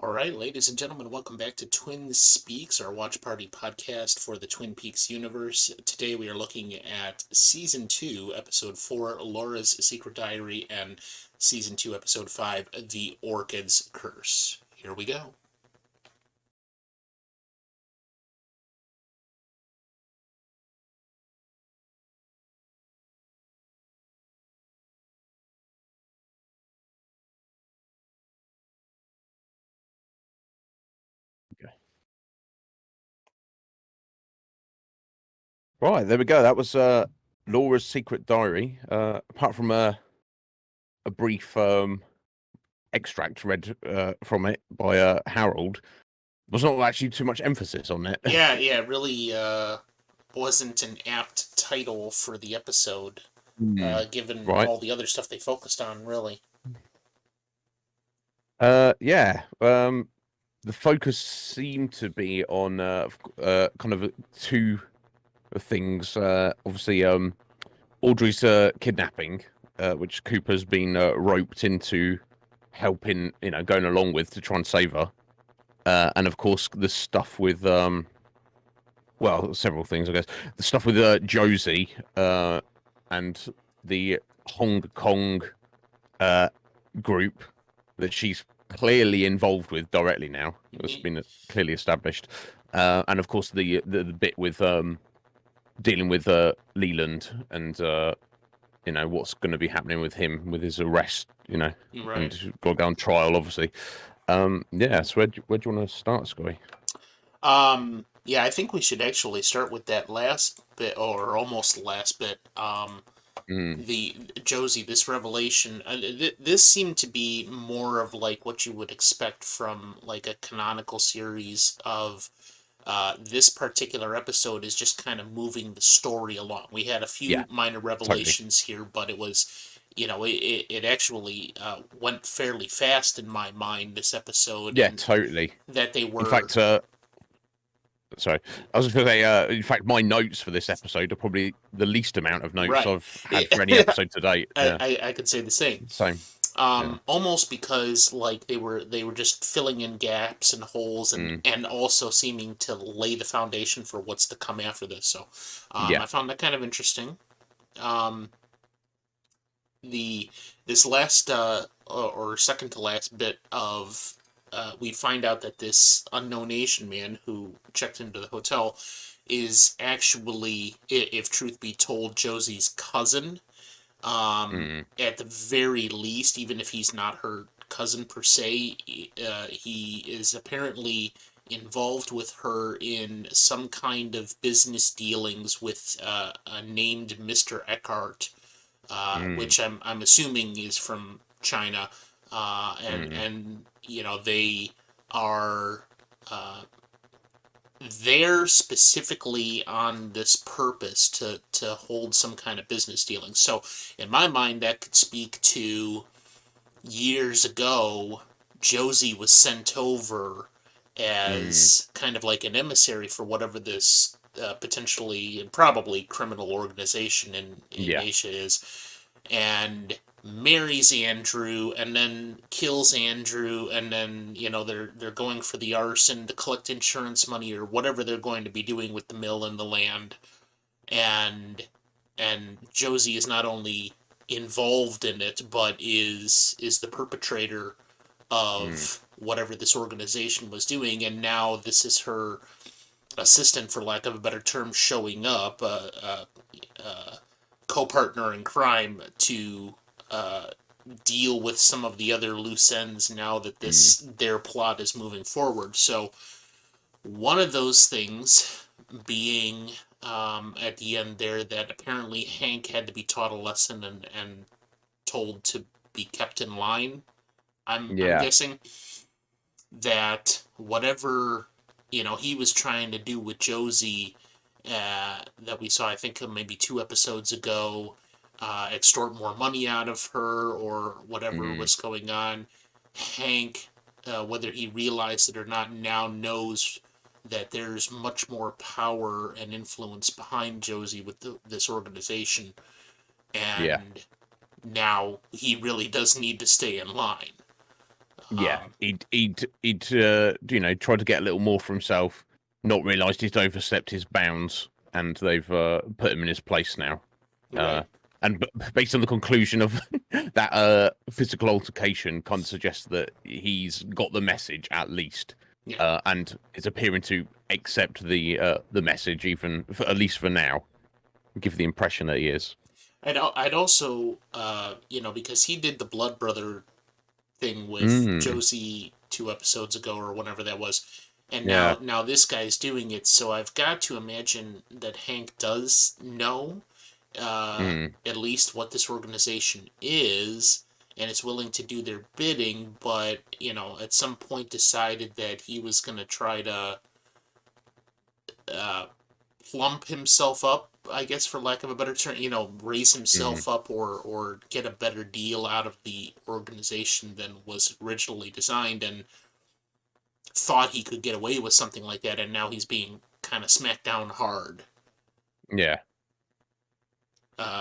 All right, ladies and gentlemen, welcome back to Twin Speaks, our watch party podcast for the Twin Peaks universe. Today we are looking at Season 2, Episode 4, Laura's Secret Diary, and Season 2, Episode 5, The Orchid's Curse. Here we go. Okay. Right, there we go. That was Laura's Secret Diary. Apart from a brief extract read from it by Harold, there's not actually too much emphasis on it. Yeah, really wasn't an apt title for the episode, given Right. all the other stuff they focused on, really. Yeah. The focus seemed to be on kind of two things. Obviously, Audrey's kidnapping, which Cooper's been roped into helping, going along with to try and save her. And of course, the stuff with, well, several things, I guess. The stuff with Josie and the Hong Kong group that she's clearly involved with directly now. It's been clearly established. And of course, the bit with dealing with Leland and what's going to be happening with him with his arrest, Right. and got to go on trial, obviously. Yeah. So where do you want to start, Scully? Yeah, I think we should actually start with that last bit, or almost the last bit. The Josie, this revelation, this seemed to be more of like what you would expect from like a canonical series of. This particular episode is just kind of moving the story along. We had a Yeah, few minor totally. revelations here, but it was, it actually went fairly fast in my mind, this episode, Yeah, and totally. that they In were. fact, sorry, I was going to say, in fact, my notes for this episode are probably the least amount of notes Right. I've had for any episode to date. I, Yeah, I I could say the same. same. Yeah. Almost because like they were just filling in gaps and holes and Mm, and also seeming to lay the foundation for what's to come after this. So, yeah. I found that kind of interesting. Um, the this last or second to last bit of we find out that this unknown Asian man who checked into the hotel is actually, if truth be told, Josie's cousin. Mm, At the very least, even if he's not her cousin per se, he is apparently involved with her in some kind of business dealings with a named Mr. Eckhart, mm, which I'm assuming is from China, mm, and they are there specifically on this purpose to hold some kind of business dealing. So in my mind, that could speak to years ago, Josie was sent over mm. as kind of like an emissary for whatever this potentially and probably criminal organization in Yeah, Asia is, and marries Andrew and then kills Andrew, and then they're going for the arson to collect insurance money or whatever they're going to be doing with the mill and the land, and Josie is not only involved in it but is the perpetrator mm, of whatever this organization was doing, and now this is her assistant, for lack of a better term, showing up, co-partner in crime to uh, deal with some of the other loose ends now that mm. their plot is moving forward. So one of those things being, at the end there, that apparently Hank had to be taught a lesson and told to be kept in line. I'm Yeah, guessing that whatever he was trying to do with Josie, that we saw, I think maybe 2 episodes ago, extort more money out of her or whatever mm, was going on. Hank, whether he realized it or not, now knows that there's much more power and influence behind Josie with this organization, yeah, and now he really does need to stay in line. Yeah, Um, he'd try to get a little more for himself, not realised he'd overstepped his bounds, and they've put him in his place now. Uh, right. and based on the conclusion of that physical altercation, kind of suggests that he's got the message at least, Yeah. and is appearing to accept the message, even for, at least for now. Give the impression that he is. I'd also, because he did the Blood Brother thing with Mm, Josie 2 episodes ago or whenever that was, and yeah. now this guy's doing it. So I've got to imagine that Hank does know Mm, at least what this organization is, and is willing to do their bidding. But at some point decided that he was going to try to uh, plump himself up, I guess, for lack of a better term, raise mm, himself up or get a better deal out of the organization than was originally designed, and thought he could get away with something like that, and now he's being kind of smacked down hard. yeah.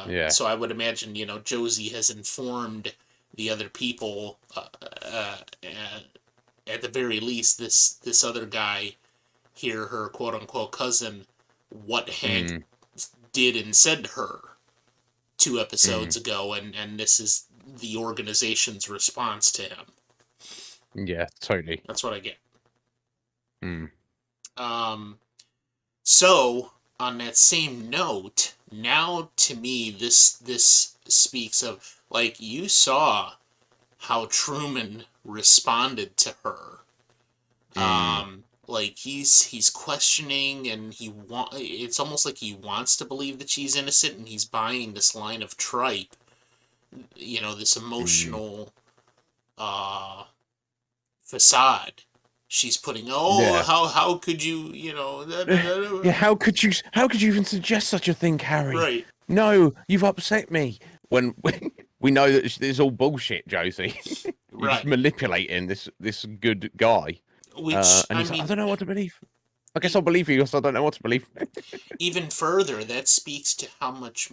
Yeah. So I would imagine, Josie has informed the other people, at the very least, this other guy here, her quote unquote cousin, what Hank Mm, did and said to her 2 episodes mm, ago, and this is the organization's response to him. yeah. Totally. That's what I get. Mm, Um, so on that same note, now to me this speaks of, like, you saw how Truman responded to her. mm, Like he's questioning, and it's almost like he wants to believe that she's innocent, and he's buying this line of tripe, this mm. emotional uh facade she's putting. Oh, Yeah. how could you, da, da, da, da. Yeah, how could you even suggest such a thing, Harry? Right, No, you've upset me. When we know that it's all bullshit, Josie. You're just right. manipulating this good guy. Which, And I he's like, I mean, don't know what to believe. I guess e- I'll believe you because I don't know what to believe. even further, that speaks to how much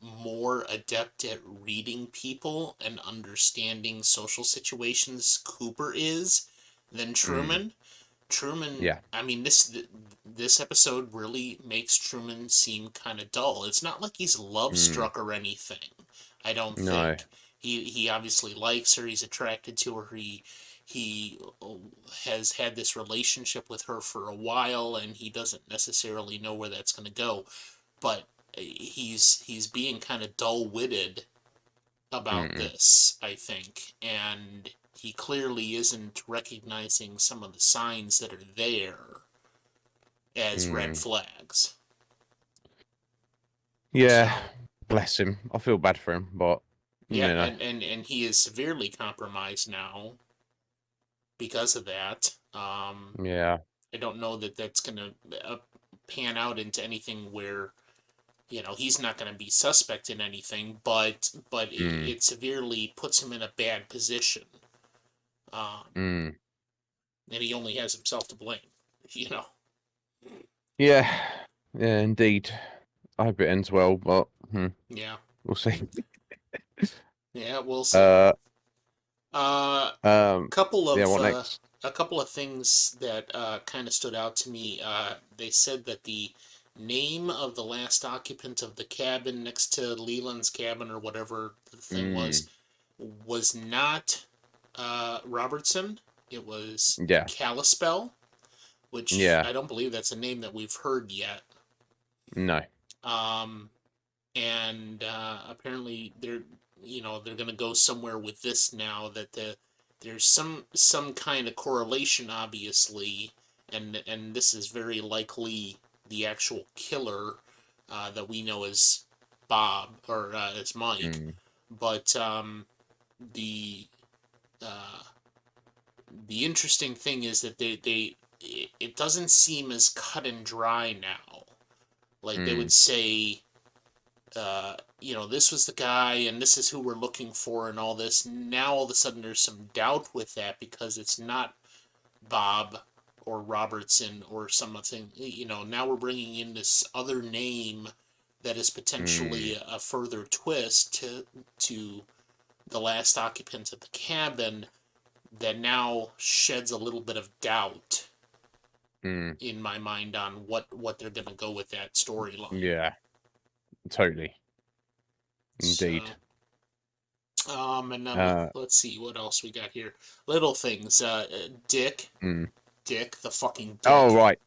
more adept at reading people and understanding social situations Cooper is than Mm, Truman. Truman, yeah. I mean, this episode really makes Truman seem kind of dull. It's not like he's love Mm, struck or anything. I don't no. think. He obviously likes her. He's attracted to her. He has had this relationship with her for a while, and he doesn't necessarily know where that's going to go. But he's being kind of dull-witted about Mm, this, I think, and he clearly isn't recognizing some of the signs that are there as red mm. flags. Yeah. So, Bless him. I feel bad for him, but yeah, you know. and he is severely compromised now because of that. Yeah. I don't know that that's going to pan out into anything where he's not going to be suspect in anything, but Mm, it severely puts him in a bad position. Um, mm. and he only has himself to blame. You know. Yeah. Yeah, indeed. I hope it ends well, but Yeah. we'll see. Yeah. We'll see. Uh, Uh, um, couple yeah. of What next? a couple of things that kind of stood out to me. They said that the name of the last occupant of the cabin next to Leland's cabin, or whatever the thing Mm, was not Robertson. It was yeah. Kalispell, which Yeah. I don't believe that's a name that we've heard yet. No. Um, and apparently they're going to go somewhere with this now, that there's some kind of correlation, obviously, and this is very likely the actual killer that we know as Bob, or as Mike. Mm, But the uh, the interesting thing is that it doesn't seem as cut and dry now. Like they would mm, say, this was the guy and this is who we're looking for and all this. Now all of a sudden there's some doubt with that, because it's not Bob or Robertson or something. Now we're bringing in this other name that is potentially mm, a further twist to the last occupant of the cabin. that now sheds a little bit of doubt Mm. in my mind on what they're gonna go with that storyline. Yeah, totally. Indeed. So, and then Uh, let's see what else we got here. Little things. Dick, mm. Dick, the fucking Oh, Dick. right.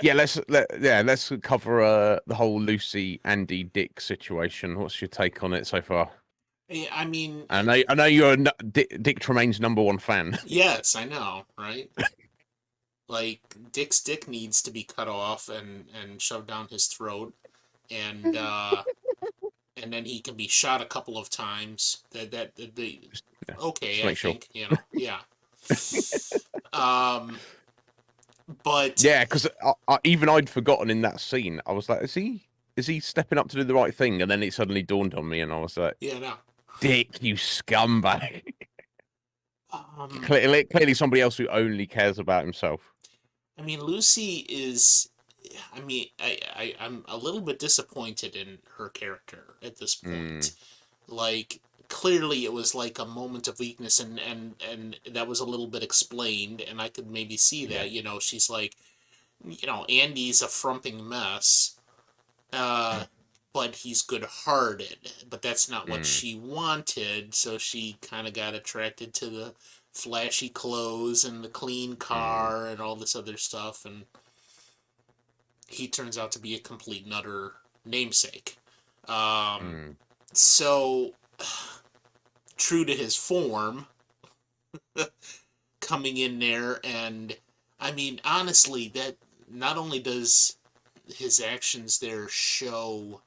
Yeah, let's cover the whole Lucy Andy Dick situation. What's your take on it so far? I mean, I know you're a Dick Tremaine's number one fan. yes, I know, right? Like Dick's dick needs to be cut off and shoved down his throat, and and then he can be shot a couple of times. The Yeah, just okay, I make sure. think yeah. Um, but Yeah, because even I'd forgotten in that scene. I was like, is he stepping up to do the right thing? And then it suddenly dawned on me, and I was like, yeah, no. Dick, you scumbag. Um, Clearly somebody else who only cares about himself. I mean, Lucy is. I mean, I'm a little bit disappointed in her character at this Mm, point. Like, clearly it was like a moment of weakness, and that was a little bit explained, and I could maybe see yeah. that. She's like, Andy's a frumping mess, uh, but he's good-hearted. But that's not what Mm, she wanted, so she kind of got attracted to the flashy clothes and the clean mm, car and all this other stuff, and he turns out to be a complete and utter namesake. Um, mm, so, true to his form, coming in there, and I mean, honestly, that not only does his actions there show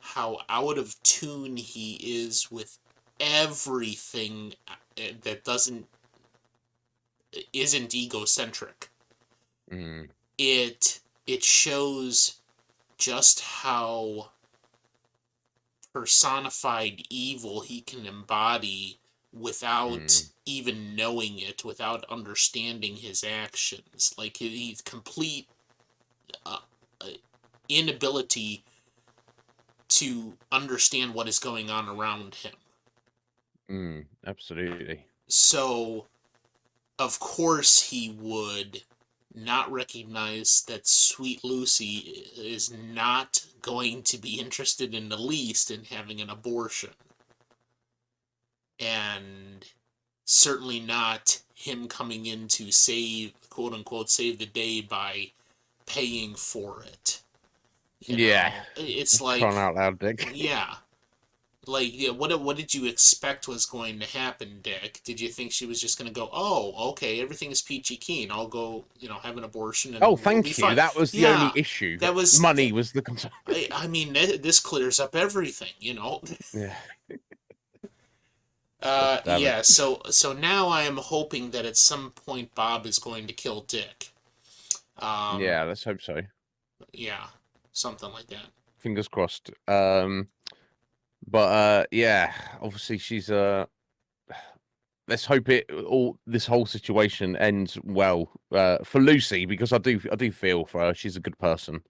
how out of tune he is with everything that doesn't isn't egocentric. mm, It shows just how personified evil he can embody without mm, even knowing it, without understanding his actions. Like he's complete uh, uh, inability to understand what is going on around him. absolutely. So, of course, he would not recognize that Sweet Lucy is not going to be interested in the least in having an abortion. And certainly not him coming in to save, quote unquote, save the day by paying for it. Yeah, It's crying like, out loud, Dick. yeah, like, yeah, what did you expect was going to happen, Dick? Did you think she was just going to go, oh, okay, everything is peachy keen. I'll go, have an abortion Oh, and we'll be thank you. fine. That was the only Yeah, issue. that was. Money was the concern. I mean, this clears up everything. Yeah. God damn it. Yeah. So now I am hoping that at some point Bob is going to kill Dick. Um, Yeah, let's hope so. yeah, something like that. Fingers crossed. But yeah, obviously she's let's hope this whole situation ends well for Lucy, because I do feel for her. She's a good person,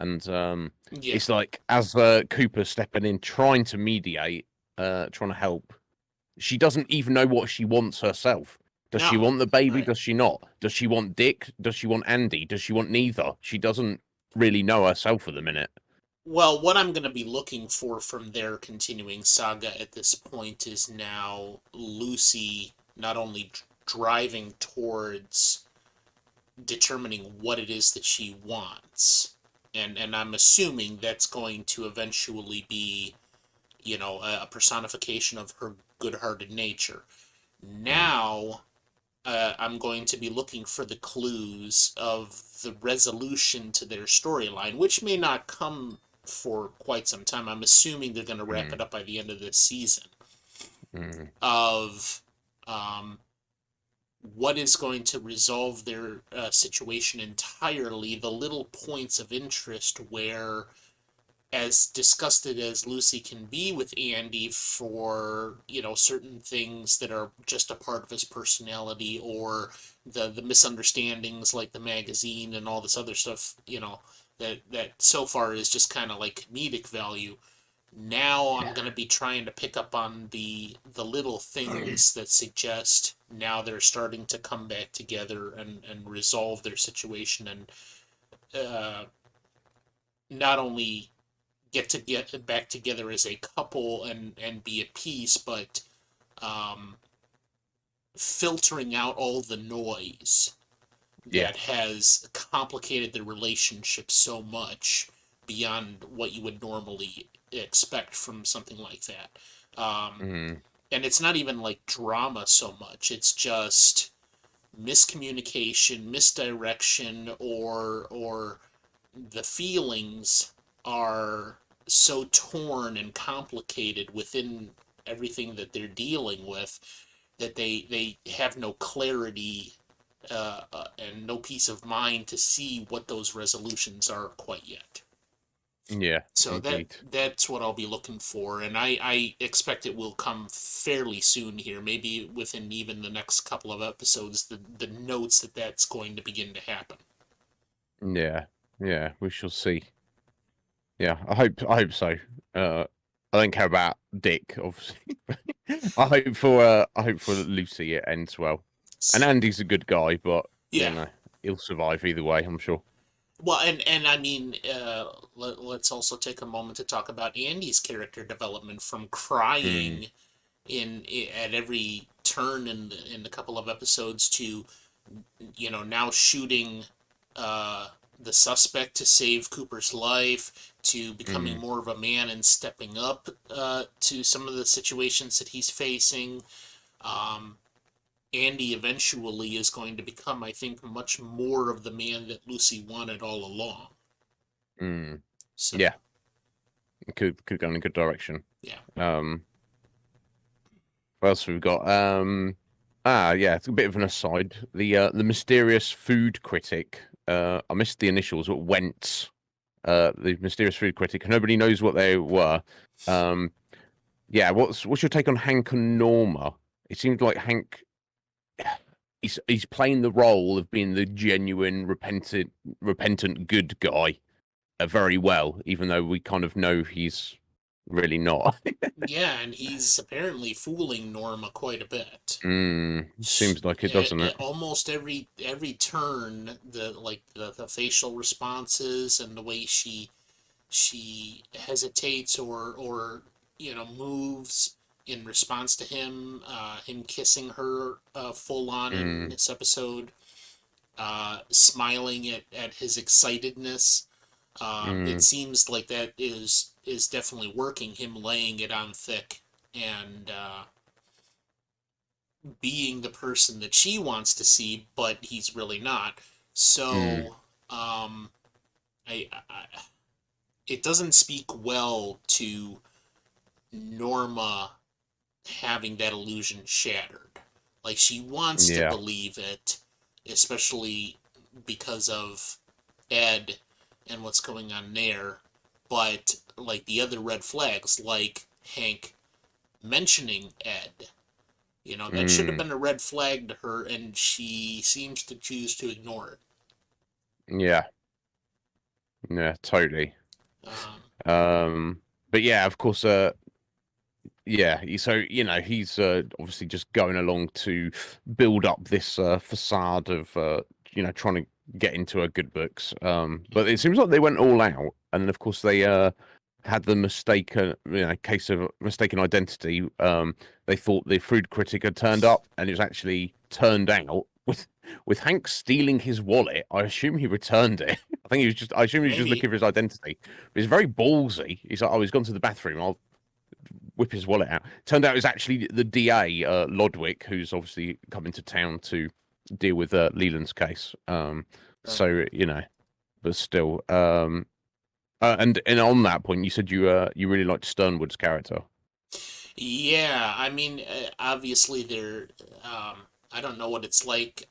and Yeah. it's like, as Cooper stepping in, trying to mediate, trying to help. She doesn't even know what she wants herself. Does she No. want the baby? Right. Does she not? Does she want Dick? Does she want Andy? Does she want neither? She doesn't really know herself at the minute. Well, what I'm going to be looking for from their continuing saga at this point is now Lucy not only driving towards determining what it is that she wants, and I'm assuming that's going to eventually be, a personification of her good-hearted nature. Mm, Now, I'm going to be looking for the clues of the resolution to their storyline, which may not come for quite some time. I'm assuming they're going to wrap it mm, up by the end of this season. mm, Of um, what is going to resolve their situation entirely, the little points of interest where, as disgusted as Lucy can be with Andy for, certain things that are just a part of his personality, or the misunderstandings like the magazine and all this other stuff, that so far is just kind of like comedic value. Now I'm going to be trying to pick up on the little things that suggest now they're starting to come back together and resolve their situation, and uh, not only get back together as a couple and be at peace, but um, filtering out all the noise Yeah. that has complicated the relationship so much beyond what you would normally expect from something like that. Um, Mm. and it's not even like drama so much, it's just miscommunication, misdirection, or the feelings are so torn and complicated within everything that they're dealing with that they have no clarity and no peace of mind to see what those resolutions are quite yet. Yeah, So indeed. that's what I'll be looking for, and I expect it will come fairly soon here, maybe within even the next couple of episodes. The notes that that's going to begin to happen. Yeah. Yeah, we shall see. Yeah, I hope so. I don't care about Dick, obviously. I hope for Lucy it ends well. And Andy's a good guy, but Yeah. he'll survive either way, I'm sure. Well, and I mean, let's also take a moment to talk about Andy's character development from Mm, crying at every turn in the couple of episodes to now shooting uh, the suspect to save Cooper's life, to becoming mm, more of a man and stepping up to some of the situations that he's facing. Um, Andy eventually is going to become, I think, much more of the man that Lucy wanted all along. mm. So, Yeah, could go in a good direction. yeah. Um, what else we've got? Yeah, it's a bit of an aside. The mysterious food critic. I missed the initials, but Wentz. The mysterious food critic. Nobody knows what they were. Um, yeah, what's your take on Hank and Norma? It seems like Hank he's playing the role of being the genuine repentant good guy very well, even though we kind of know he's really not. Yeah, and he's apparently fooling Norma quite a bit. Seems like it, doesn't it? Almost every turn, the facial responses and the way she hesitates or moves in response to him kissing her full on in Mm, this episode, smiling at his excitedness. It mm, seems like that is definitely working. Him laying it on thick and being the person that she wants to see, but he's really not. mm. So, um, I it doesn't speak well to Norma having that illusion shattered. Like she wants to Yeah. believe it, especially because of Ed and what's going on there. But like the other red flags, like Hank mentioning Ed, that should have Mm, been a red flag to her, and she seems to choose to ignore it. yeah. Yeah. Totally. Um, Um. But yeah, of course. Yeah. So he's obviously just going along to build up this facade of trying to get into her good books. But it seems like they went all out, and then of course they had the mistaken case of mistaken identity. They thought the food critic had turned up, and it was actually turned out with Hank stealing his wallet. I assume he returned it. I assume he was just maybe. looking for his identity. But he's very ballsy. He's like, oh, he's gone to the bathroom. I'll whip his wallet out. Turned out it was actually the DA, Lodwick, who's obviously coming to town to deal with Leland's case. So but still, and on that point, you said you really liked Sternwood's character. Yeah, I mean, obviously there. I don't know what it's like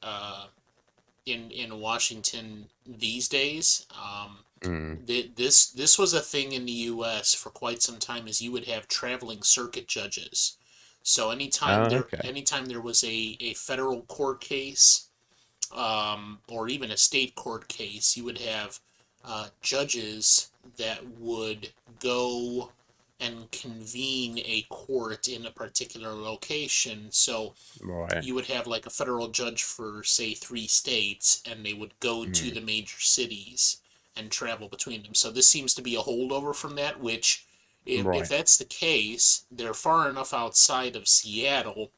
in Washington these days. Mm. This was a thing in the U.S. for quite some time, is you would have traveling circuit judges. So Okay. anytime there was a federal court case, or even a state court case, you would have judges that would go and convene a court in a particular location. So Right. you would have like a federal judge for, say, 3 states, and they would go to Mm. the major cities and travel between them. So this seems to be a holdover from that, which, if Right. that's the case, they're far enough outside of Seattle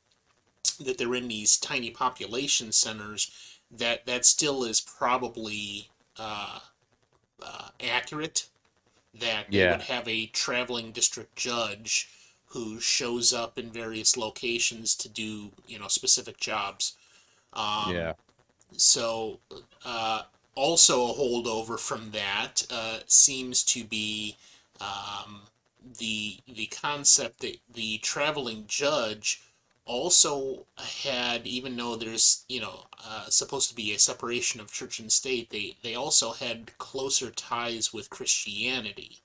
that they're in these tiny population centers that that still is probably accurate, that they would Yeah. have a traveling district judge who shows up in various locations to do, specific jobs. Um, Yeah. so, also a holdover from that seems to be um, the concept that the traveling judge also had, even though there's, supposed to be a separation of church and state, they also had closer ties with Christianity.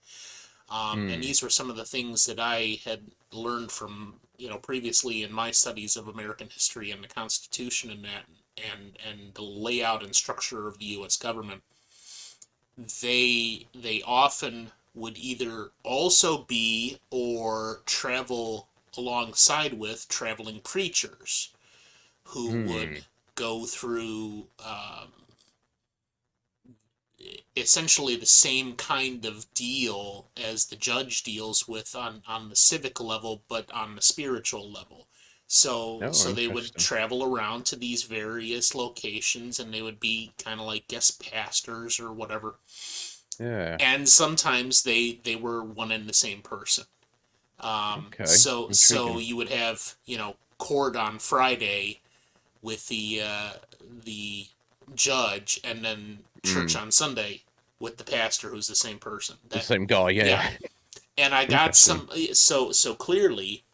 And Mm. these were some of the things that I had learned from, previously in my studies of American history and the Constitution and that, and the layout and structure of the U.S. government. They often would either also be or travel alongside with traveling preachers who would Mm. go through essentially the same kind of deal as the judge deals with on the civic level, but on the spiritual level. So Oh, so they would interesting. travel around to these various locations, and they would be kind of like guest pastors or whatever. Yeah. And sometimes they were one and the same person. Okay. So Intriguing. you would have, court on Friday with the judge, and then church Mm. on Sunday with the pastor, who's the same person. The That, same guy. yeah. Yeah. And I got Interesting. some, so clearly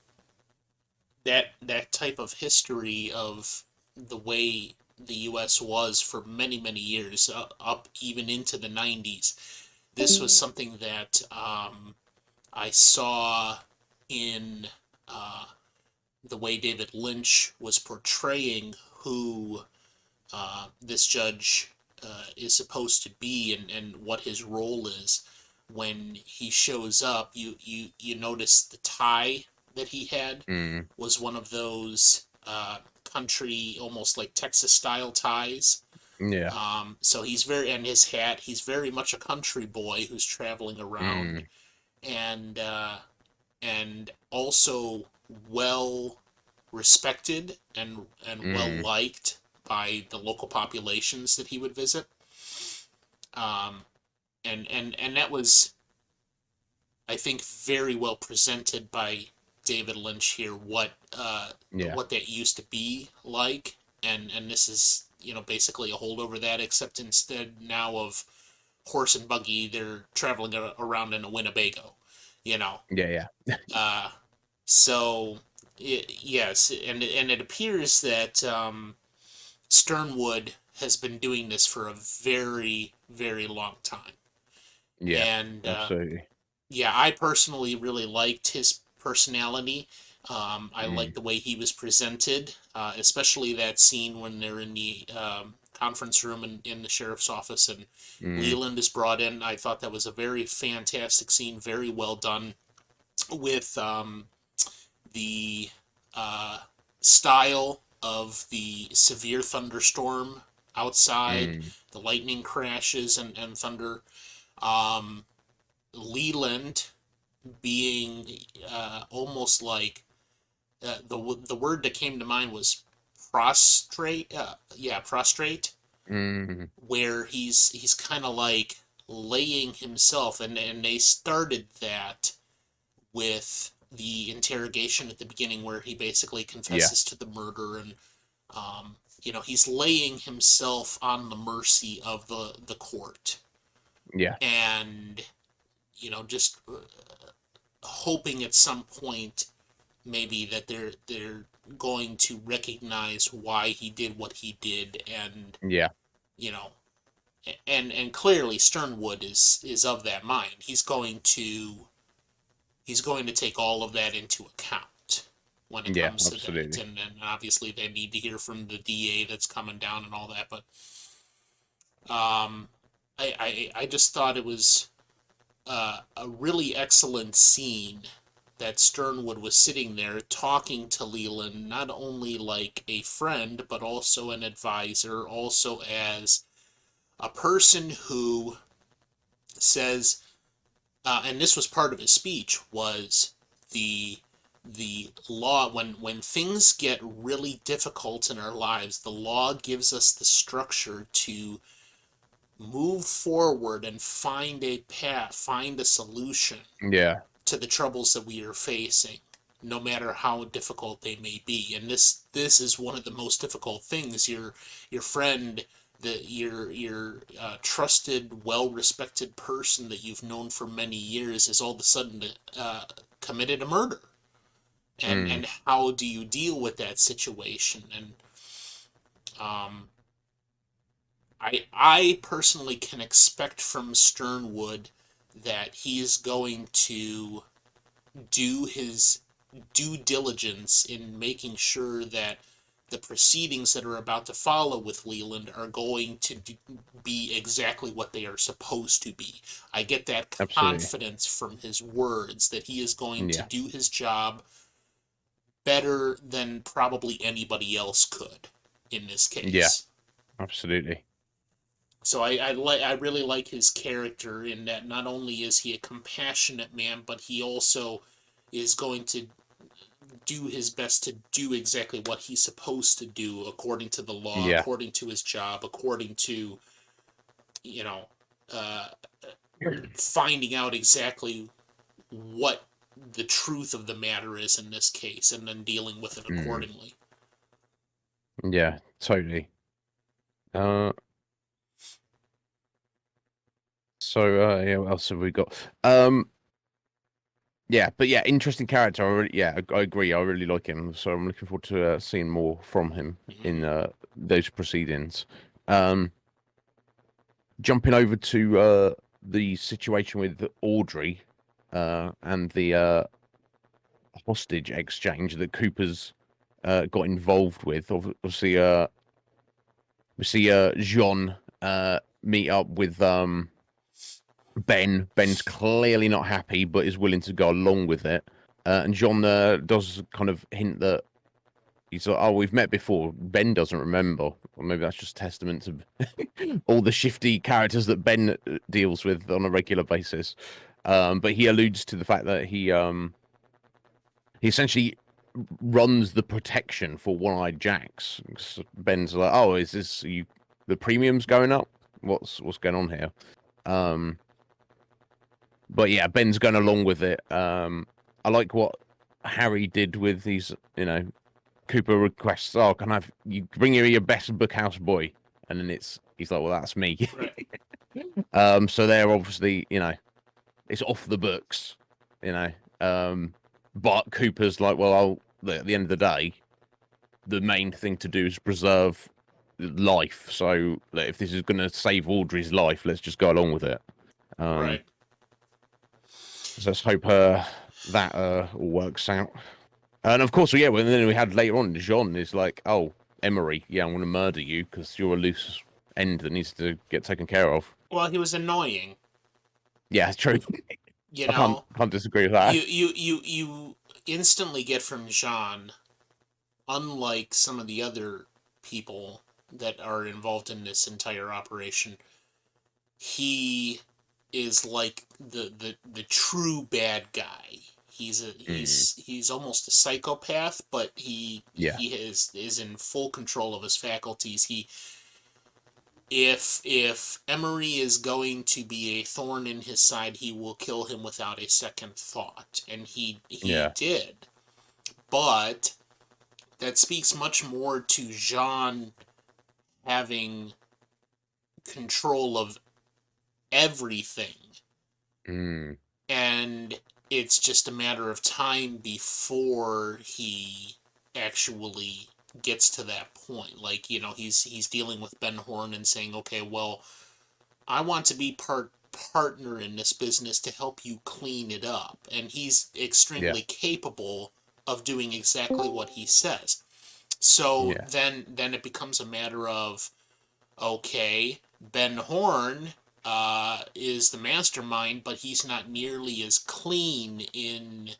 that type of history of the way the U.S. was for many years, up even into the 90s. This was something that I saw in uh, the way David Lynch was portraying who this judge is supposed to be, and what his role is. When he shows up, you notice the tie that he had Mm. was one of those country, almost like Texas style ties. Yeah. So he's very, and his hat, he's very much a country boy who's traveling around, Mm. and also well respected and well Mm. liked by the local populations that he would visit. Um, and that was, I think, very well presented by David Lynch here. Yeah. What that used to be like, and this is, basically a holdover of that, except instead now of horse and buggy, they're traveling around in a Winnebago. You know, Yeah. Yeah. uh, so yes, and it appears that Sternwood has been doing this for a very long time, Yeah. and Absolutely. yeah, I personally really liked his personality. I liked Mm. the way he was presented, especially that scene when they're in the conference room in the sheriff's office and Mm. Leland is brought in. I thought that was a very fantastic scene, very well done with the uh, style of the severe thunderstorm outside, Mm. the lightning crashes and thunder. Um, Leland being almost like the word that came to mind was prostrate. Yeah, prostrate, Mm. where he's kind of like laying himself, and they started that with the interrogation at the beginning where he basically Yeah. confesses to the murder, and he's laying himself on the mercy of the court, Yeah. and just hoping at some point maybe that they're going to recognize why he did what he did, and Yeah. you know and clearly Sternwood is of that mind. He's going to take all of that into account when it Yeah. comes to that. Absolutely. And obviously they need to hear from the DA that's coming down and all that. But um, I just thought it was a really excellent scene that Sternwood was sitting there talking to Leland, not only like a friend, but also an advisor, also as a person who says, and this was part of his speech, was the law when things get really difficult in our lives, the law gives us the structure to move forward and find a path, find a solution Yeah, to the troubles that we are facing, no matter how difficult they may be. And this is one of the most difficult things. Your friend, your trusted, well respected person that you've known for many years is all of a sudden committed a murder. mm, And how do you deal with that situation? And um, I personally can expect from Sternwood that he is going to do his due diligence in making sure that the proceedings that are about to follow with Leland are going to be exactly what they are supposed to be. I get that absolutely. confidence from his words that he is going to Yeah, do his job better than probably anybody else could in this yeah, case. absolutely. So I really like his character in that not only is he a compassionate man, but he also is going to do his best to do exactly what he's supposed to do according to the law, Yeah. according to his job, according to, you know, uh, finding out exactly what the truth of the matter is in this case and then dealing with it Mm, accordingly. yeah, totally. Uh, yeah, what else have we got? Yeah, but yeah, interesting character. I agree. I really like him. So I'm looking forward to seeing more from him in Mm-hmm. those proceedings. Um, Jumping over to the situation with Audrey and the hostage exchange that Cooper's got involved with. Obviously, we see Jean meet up with Ben. Ben's clearly not happy, but is willing to go along with it. And John does kind of hint that he's like, "Oh, we've met before." Ben doesn't remember, or maybe that's just testament to all the shifty characters that Ben deals with on a regular basis. But he alludes to the fact that he essentially runs the protection for One-Eyed Jacks. Ben's like, "Oh, is this you? The premiums going up? What's going on here?" Um, but yeah, Ben's going along with it. I like what Harry did with these, Cooper requests. Oh, can I have you bring your best bookhouse boy? And then he's like, well, that's me. Right. So they're obviously, it's off the books, you know. But Cooper's like, well, at the end of the day, the main thing to do is preserve life. So if this is going to save Audrey's life, let's just go along with it. Um, Right. so let's hope that all works out. And of course, yeah, well, then we had later on, Jean is like, oh, Emery, yeah, I'm going to murder you because you're a loose end that needs to get taken care of. Well, he was annoying. Yeah, true. You I can't know, can't disagree with you that. you you you instantly get from Jean, unlike some of the other people that are involved in this entire operation, he is like the true bad guy. Mm, He's almost a psychopath, but yeah, is in full control of his faculties. He if Emery is going to be a thorn in his side, he will kill him without a second thought, and he yeah, did. But that speaks much more to Jean having control of everything, mm, and it's just a matter of time before he actually gets to that point. Like, he's dealing with Ben Horn and saying, okay, well, I want to be partner in this business to help you clean it up. And he's yeah, extremely capable of doing exactly what he says. So yeah, then it becomes a matter of, okay, Ben Horn is the mastermind, but he's not nearly as clean in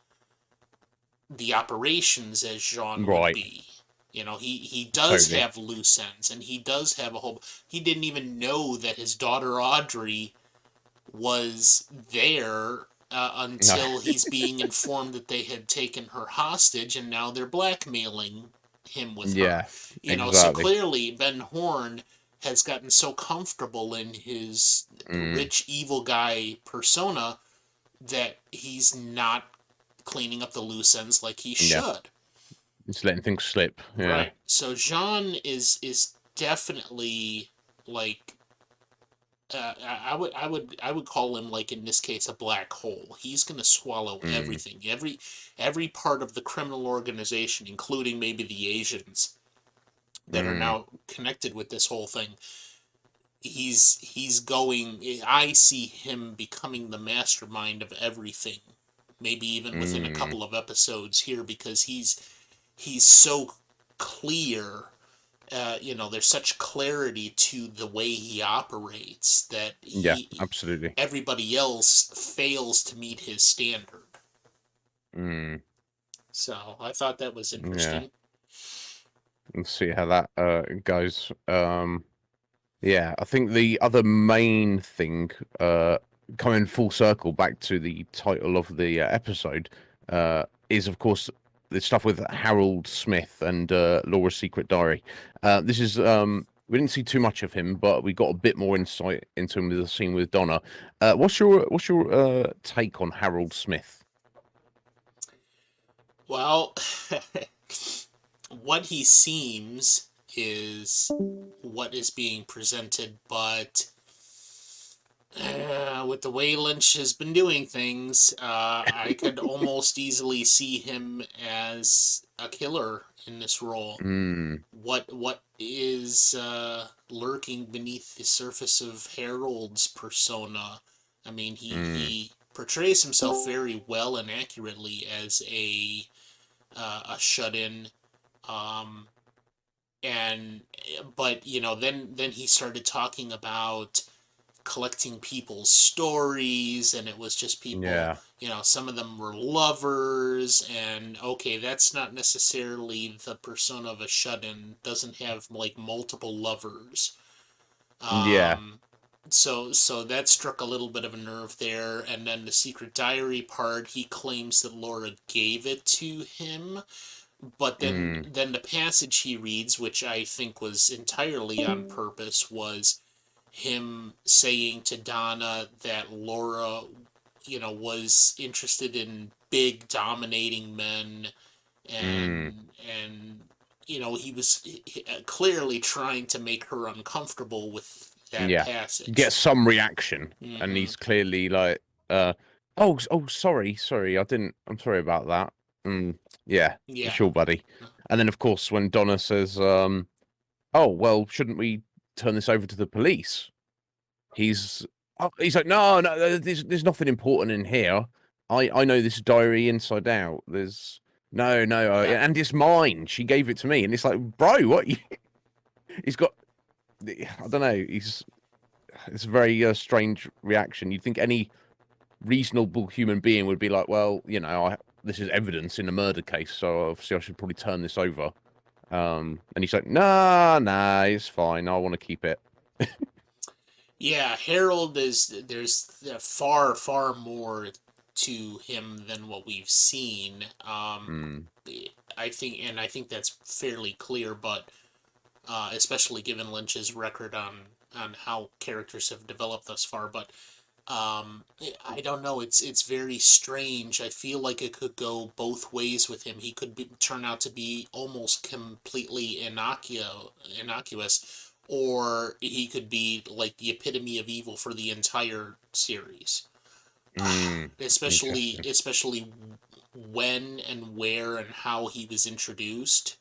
the operations as Jean would Right. be. You know, he does Totally. have loose ends, and he does have a whole. He didn't even know that his daughter Audrey was there No. until he's being informed that they had taken her hostage, and now they're blackmailing him with her. Yeah. You know, so Exactly. clearly Ben Horn has gotten so comfortable in his Mm. rich evil guy persona that he's not cleaning up the loose ends like he Yeah. should. Just letting things slip. Yeah. Right. So Jean is definitely like I would call him, like, in this case, a black hole. He's gonna swallow Mm. everything, every part of the criminal organization, including maybe the Asians that are Mm. now connected with this whole thing. He's going. I see him becoming the mastermind of everything. Maybe even within a Mm. couple of episodes here, because he's so clear. There's such clarity to the way he operates that Yeah. he Absolutely. everybody else fails to meet his standard. Mm. So I thought that was Yeah. interesting. Let's see how that goes. Yeah, I think the other main thing, coming full circle back to the title of the episode, is of course the stuff with Harold Smith and Laura's Secret Diary. This is we didn't see too much of him, but we got a bit more insight into him with the scene with Donna. What's your take on Harold Smith? Well, what he seems is what is being presented, but with the way Lynch has been doing things, I could almost easily see him as a killer in this role. Mm, What is lurking beneath the surface of Harold's persona? I mean, mm, he portrays himself very well and accurately as a shut in, um, and but then he started talking about collecting people's stories, and it was just people, yeah. some of them were lovers, and okay, that's not necessarily the persona of a shut-in, doesn't have like multiple lovers. Yeah. Um so so that struck a little bit of a nerve there. And then the secret diary part, he claims that Laura gave it to him, but then Mm, then the passage he reads, which I think was entirely on purpose, was him saying to Donna that Laura, was interested in big dominating men, mm. and he was clearly trying to make her uncomfortable with that Yeah. Get passage. some reaction, and Hmm. he's clearly like, oh, sorry, I'm sorry about that. Mm, yeah, Yeah. sure, buddy. And then, of course, when Donna says, oh, well, shouldn't we turn this over to the police? He's, he's like, no, there's nothing important in here. I know this diary inside out. There's no, Yeah. and it's mine. She gave it to me, and it's like, bro, what? He's got, I don't know. It's a very strange reaction. You'd think any reasonable human being would be like, well, this is evidence in a murder case, so obviously I should probably turn this over. And he's like, nah, it's fine. I want to keep it. Yeah, Harold there's far, far more to him than what we've seen. Mm, I think that's fairly clear, but especially given Lynch's record on how characters have developed thus far. But I don't know. It's very strange. I feel like it could go both ways with him. He could turn out to be almost completely innocuous, or he could be like the epitome of evil for the entire series. especially interesting. especially when and where and how he was introduced.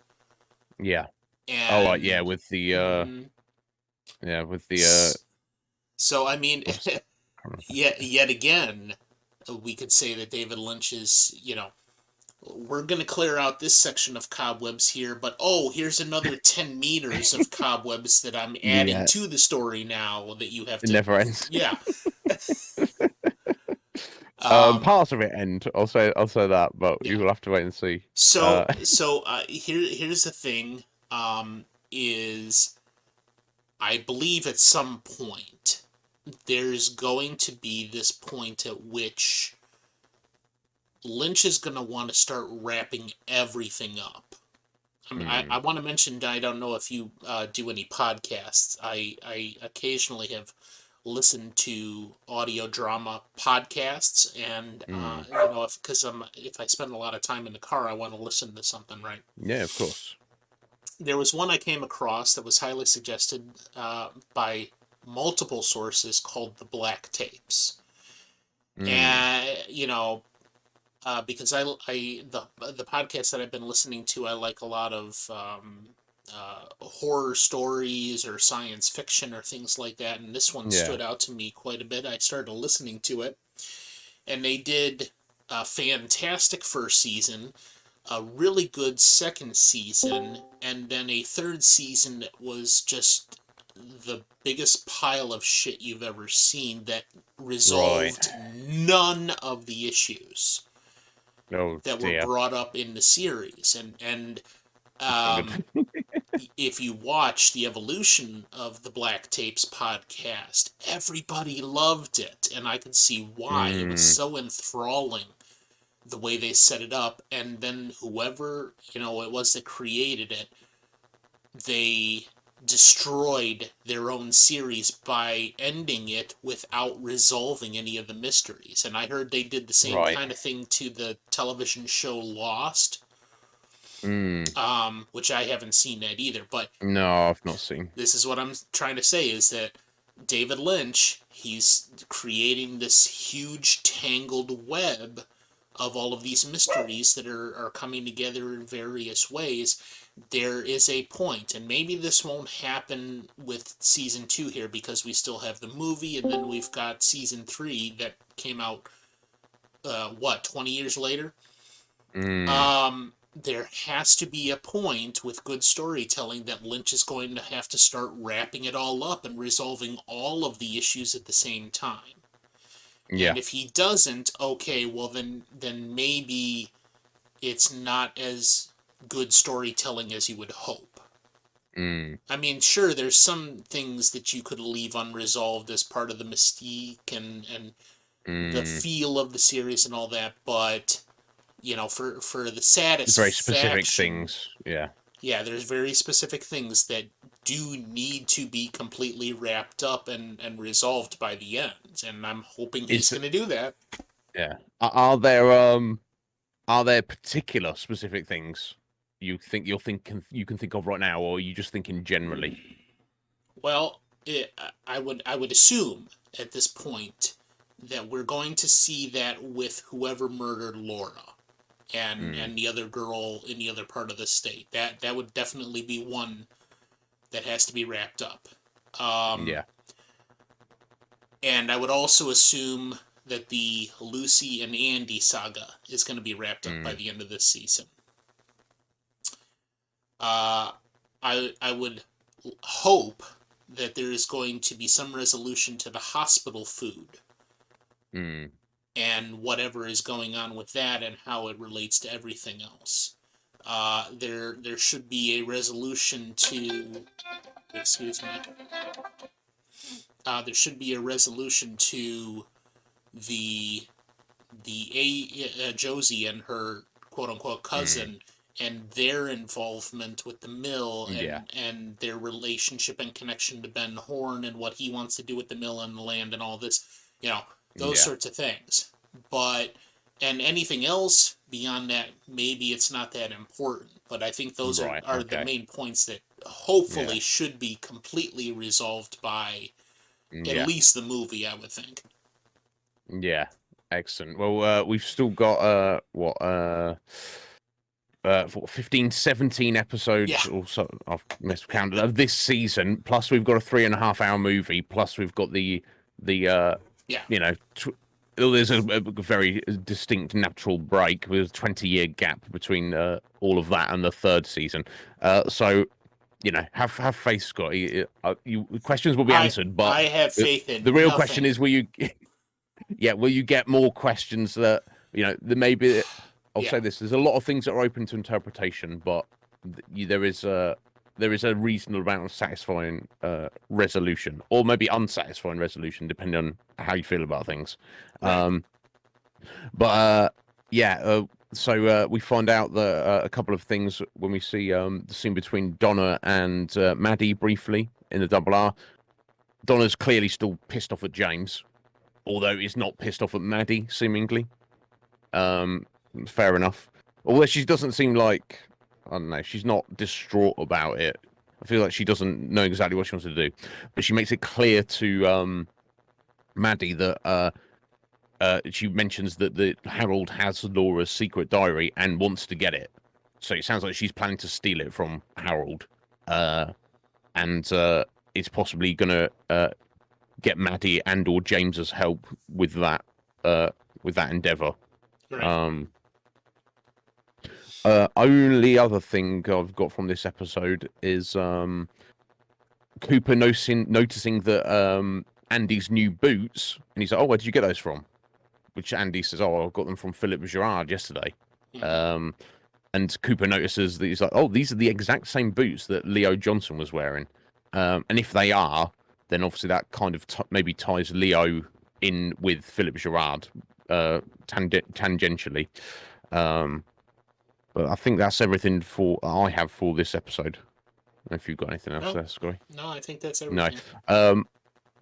Yeah. Oh, right, yeah, And with the mhm. So I mean, what's the, yet again, we could say that David Lynch is, we're going to clear out this section of cobwebs here, but oh, here's another 10 meters of cobwebs that I'm adding Yeah, to the story now that you have it to. never ends. Yeah. Um, Parts of it end. I'll say that, but you yeah. will have to wait and see. Here's the thing. Is I believe at some point there's going to be this point at which Lynch is going to want to start wrapping everything up. I Mm, want to mention, I don't know if you do any podcasts. I occasionally have listened to audio drama podcasts, and mm. if I spend a lot of time in the car, I want to listen to something, right? Yeah, of course. There was one I came across that was highly suggested by multiple sources called the Black Tapes. Mm, And because the podcast that I've been listening to, I like a lot of horror stories or science fiction or things like that, and this one yeah. stood out to me quite a bit. I started listening to it, and they did a fantastic first season, a really good second season, and then a third season that was just the biggest pile of shit you've ever seen that Right. resolved none of the issues Oh that were dear. brought up in the series. And That's not um, good. if you watch the evolution of the Black Tapes podcast, everybody loved it, and I can see why. It was Mm, so enthralling the way they set it up, and then whoever it was that created it, they destroyed their own series by ending it without resolving any of the mysteries. And I heard they did the same right. kind of thing to the television show Lost, Mm. which I haven't seen that either. But No, I've not seen. this is what I'm trying to say is that David Lynch, he's creating this huge tangled web of all of these mysteries that are coming together in various ways. There is a point, and maybe this won't happen with season 2 here because we still have the movie, and then we've got season 3 that came out, 20 years later? Mm, There has to be a point with good storytelling that Lynch is going to have to start wrapping it all up and resolving all of the issues at the same time. yeah. And if he doesn't, okay, well then maybe it's not as good storytelling as you would hope. Mm, I mean, sure, there's some things that you could leave unresolved as part of the mystique and the mm. feel of the series and all that, but for the It's very specific satisfaction, things. Yeah. yeah, there's very specific things that do need to be completely wrapped up and resolved by the end, and I'm hoping he's Is going to do that. yeah. Are there particular specific things you can think of right now, or are you just thinking generally? Well, I would assume at this point that we're going to see that with whoever murdered Laura and Mm, and the other girl in the other part of the state. That would definitely be one that has to be wrapped up. Um, yeah. and I would also assume that the Lucy and Andy saga is going to be wrapped up by Mm, the end of this season. Uh, I would hope that there is going to be some resolution to the hospital food mm, and whatever is going on with that and how it relates to everything else. There should be a resolution to, excuse me. There should be a resolution to the Josie and her quote unquote mm, cousin and their involvement with the mill yeah. and their relationship and connection to Ben Horn and what he wants to do with the mill and the land and all this, those Yeah. sorts of things. But and anything else beyond that, maybe it's not that important. But I think those are, Right. are the Okay. main points that Yeah. hopefully should be completely resolved by at Yeah. least the movie, I would think. Yeah. Excellent. Well, we've still got what, 15, 17 Yeah, episodes or so. I've miscounted of this season. Plus, we've got a 3.5 hour movie. Plus, we've got the yeah. you know there's a very distinct natural break with a 20-year gap between all of that and the third season. So have faith, Scotty. Questions will be I answered, but I have the, faith the in real question nothing. is, will you? Yeah, will you get more questions that there may be? I'll Yeah. say this: there's a lot of things that are open to interpretation, but there is a reasonable amount of satisfying resolution, or maybe unsatisfying resolution, depending on how you feel about things. Right. But yeah, so we find out that a couple of things when we see the scene between Donna and Maddie briefly in the double R. Donna's clearly still pissed off at James, although he's not pissed off at Maddie, seemingly. Um, Fair enough. Although she doesn't seem like, I don't know, she's not distraught about it. I feel like she doesn't know exactly what she wants to do, but she makes it clear to Maddie that she mentions that the Harold has Laura's secret diary and wants to get it. So it sounds like she's planning to steal it from Harold, and it's possibly gonna get Maddie and or James's help with that endeavor. Right. Um, Only other thing I've got from this episode is Cooper noticing that Andy's new boots, and he's like, "Oh, where did you get those from?" Which Andy says, "Oh, I got them from Philip Gerard yesterday." Hmm. Um, and Cooper notices that he's like, "Oh, these are the exact same boots that Leo Johnson was wearing." And if they are, then obviously that kind of maybe ties Leo in with Philip Gerard tangentially. Um, but I think that's everything I have for this episode. If you've got anything else No. there, Sky. No, I think that's No. everything.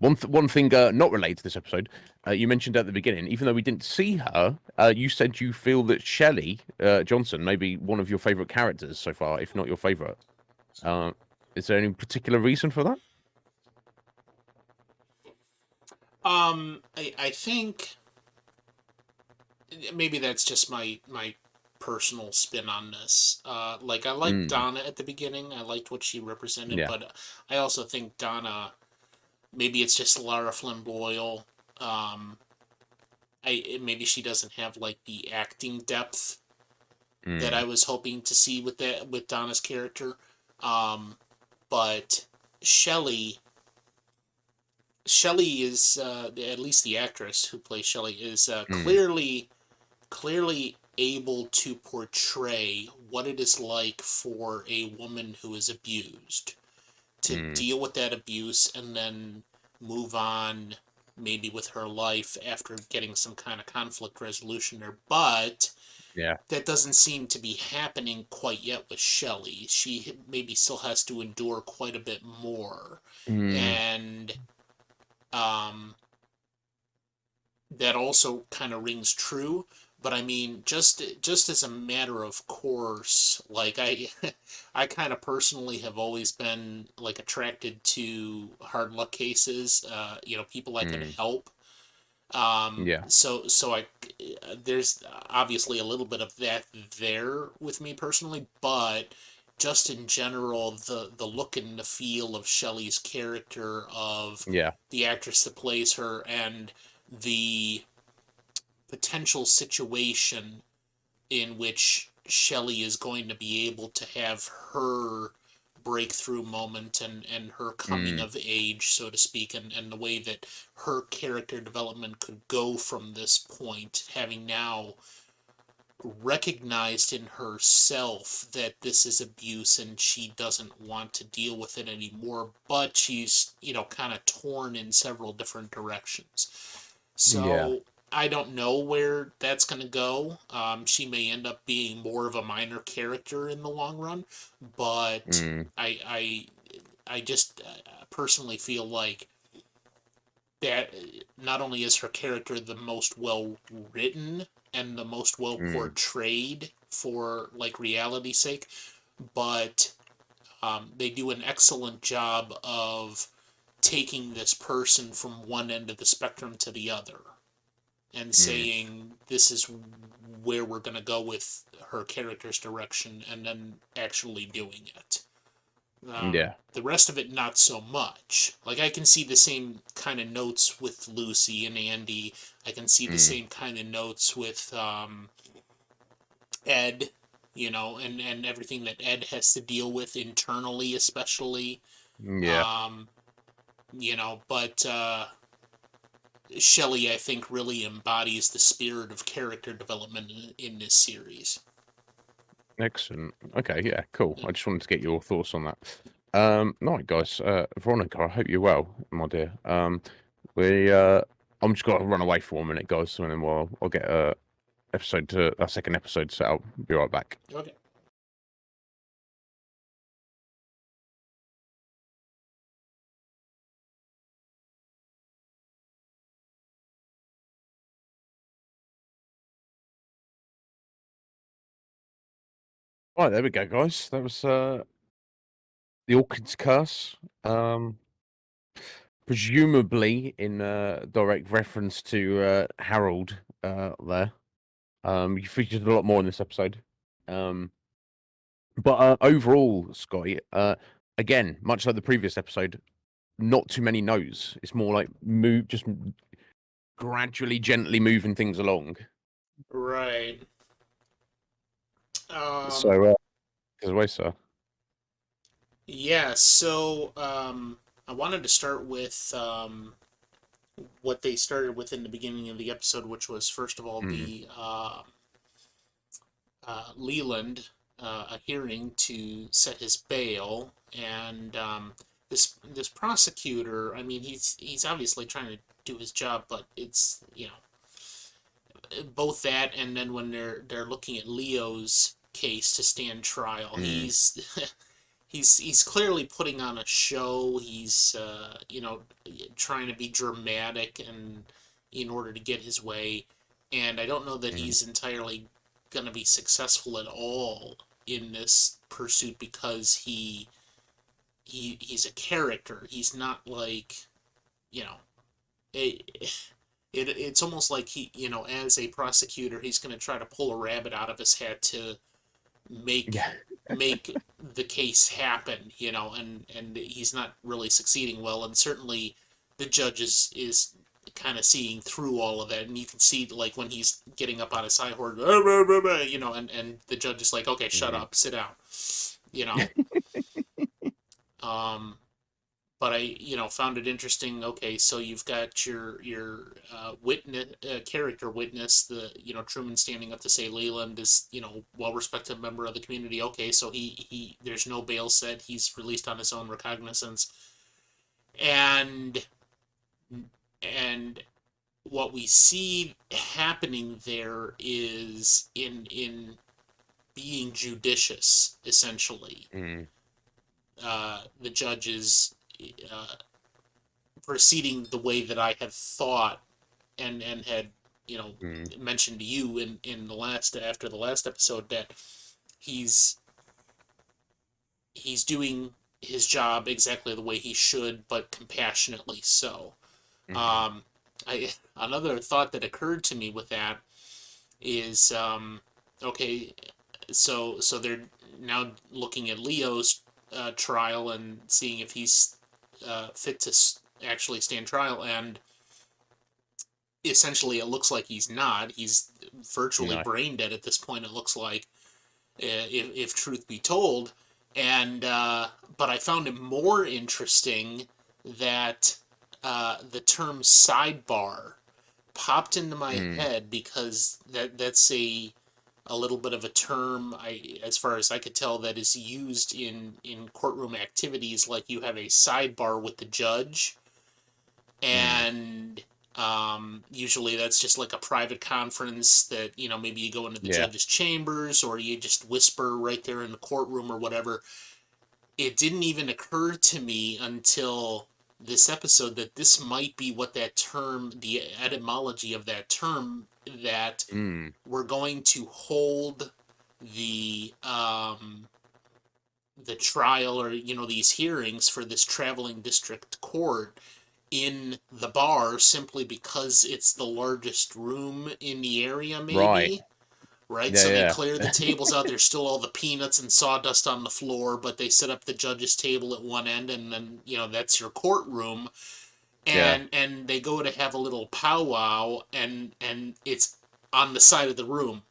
One thing not related to this episode, you mentioned at the beginning, even though we didn't see her, you said you feel that Shelley Johnson may be one of your favorite characters so far, if not your favorite. Uh, is there any particular reason for that? I think maybe that's just my personal spin on this. Like I liked Mm, Donna at the beginning. I liked what she represented, yeah. but I also think Donna. Maybe it's just Lara Flynn Boyle. Um, maybe she doesn't have like the acting depth that Mm, I was hoping to see with Donna's character. Um, but Shelley Shelley is at least the actress who plays Shelley is mm, clearly able to portray what it is like for a woman who is abused to mm, deal with that abuse and then move on maybe with her life after getting some kind of conflict resolution there. But yeah. that doesn't seem to be happening quite yet with Shelley. She maybe still has to endure quite a bit more. Mm, And um, that also kind of rings true. But I mean, just as a matter of course, like I kind of personally have always been like attracted to hard luck cases. People I can mm, help. yeah. So I there's obviously a little bit of that there with me personally, but just in general, the look and the feel of Shelley's character, of Yeah. the actress that plays her, and the potential situation in which Shelley is going to be able to have her breakthrough moment and her coming Mm, of age, so to speak, and the way that her character development could go from this point, having now recognized in herself that this is abuse and she doesn't want to deal with it anymore, but she's, kind of torn in several different directions. yeah. So I don't know where that's going to go. She may end up being more of a minor character in the long run, but Mm, I just personally feel like that not only is her character the most well written and the most well mm, portrayed for like reality's sake, but they do an excellent job of taking this person from one end of the spectrum to the other and mm. saying this is where we're going to go with her character's direction and then actually doing it. Yeah. The rest of it, not so much. Like, I can see the same kind of notes with Lucy and Andy. I can see the Mm. same kind of notes with Ed, and everything that Ed has to deal with internally, especially. Yeah. Um, but Shelley, I think, really embodies the spirit of character development in this series. Excellent. Okay, yeah, cool. I just wanted to get your thoughts on that. Right, guys. Veronica, I hope you're well, my dear. We I'm just gonna run away for 1 minute, guys, and then I'll get a second episode set up. Be right back. Okay. Right, there we go, guys. That was the Orchid's Curse. Presumably in direct reference to Harold there. You featured a lot more in this episode. But overall, Scotty, again, much like the previous episode, not too many no's. It's more like gradually, gently moving things along. Right. So, as away, sir. Yeah, so I wanted to start with what they started with in the beginning of the episode, which was, first of all, Mm, the Leland a hearing to set his bail, and this prosecutor. I mean, he's obviously trying to do his job, but it's both that, and then when they're looking at Leo's case to stand trial, mm, he's clearly putting on a show. He's trying to be dramatic and in order to get his way, and I don't know that mm, he's entirely going to be successful at all in this pursuit because he's a character. He's not like, you know it's almost like he, as a prosecutor, he's going to try to pull a rabbit out of his hat to make yeah. make the case happen, and he's not really succeeding well, and certainly the judge is kind of seeing through all of that, and you can see, like, when he's getting up on his high horse, and the judge is like, okay, shut Mm, up, sit down, you know. Um, but I, found it interesting. Okay, so you've got your witness, character witness, the Truman standing up to say Leland is well respected member of the community. Okay, so he there's no bail set. He's released on his own recognizance, and and what we see happening there is in being judicious, essentially. mm, The judge is uh, proceeding the way that I had thought and had mm, mentioned to you in the last after the last episode that he's he's doing his job exactly the way he should, but compassionately so. mm, Um, another thought that occurred to me with that is okay, so they're now looking at Leo's trial and seeing if he's fit to actually stand trial, and essentially it looks like he's not. He's virtually no. brain dead at this point. It looks like, if truth be told, and but I found it more interesting that the term sidebar popped into my Mm, head because that's a little bit of a term, as far as I could tell, that is used in courtroom activities. Like, you have a sidebar with the judge, mm, and usually that's just like a private conference that maybe you go into the yeah. judge's chambers, or you just whisper right there in the courtroom or whatever. It didn't even occur to me until this episode that this might be what that term, the etymology of that term, that Mm, we're going to hold the trial, or these hearings for this traveling district court in the bar simply because it's the largest room in the area, right. maybe. right? Yeah, So they yeah, clear the tables out. There's still all the peanuts and sawdust on the floor, but they set up the judge's table at one end, and then that's your courtroom. yeah, And they go to have a little powwow, and it's on the side of the room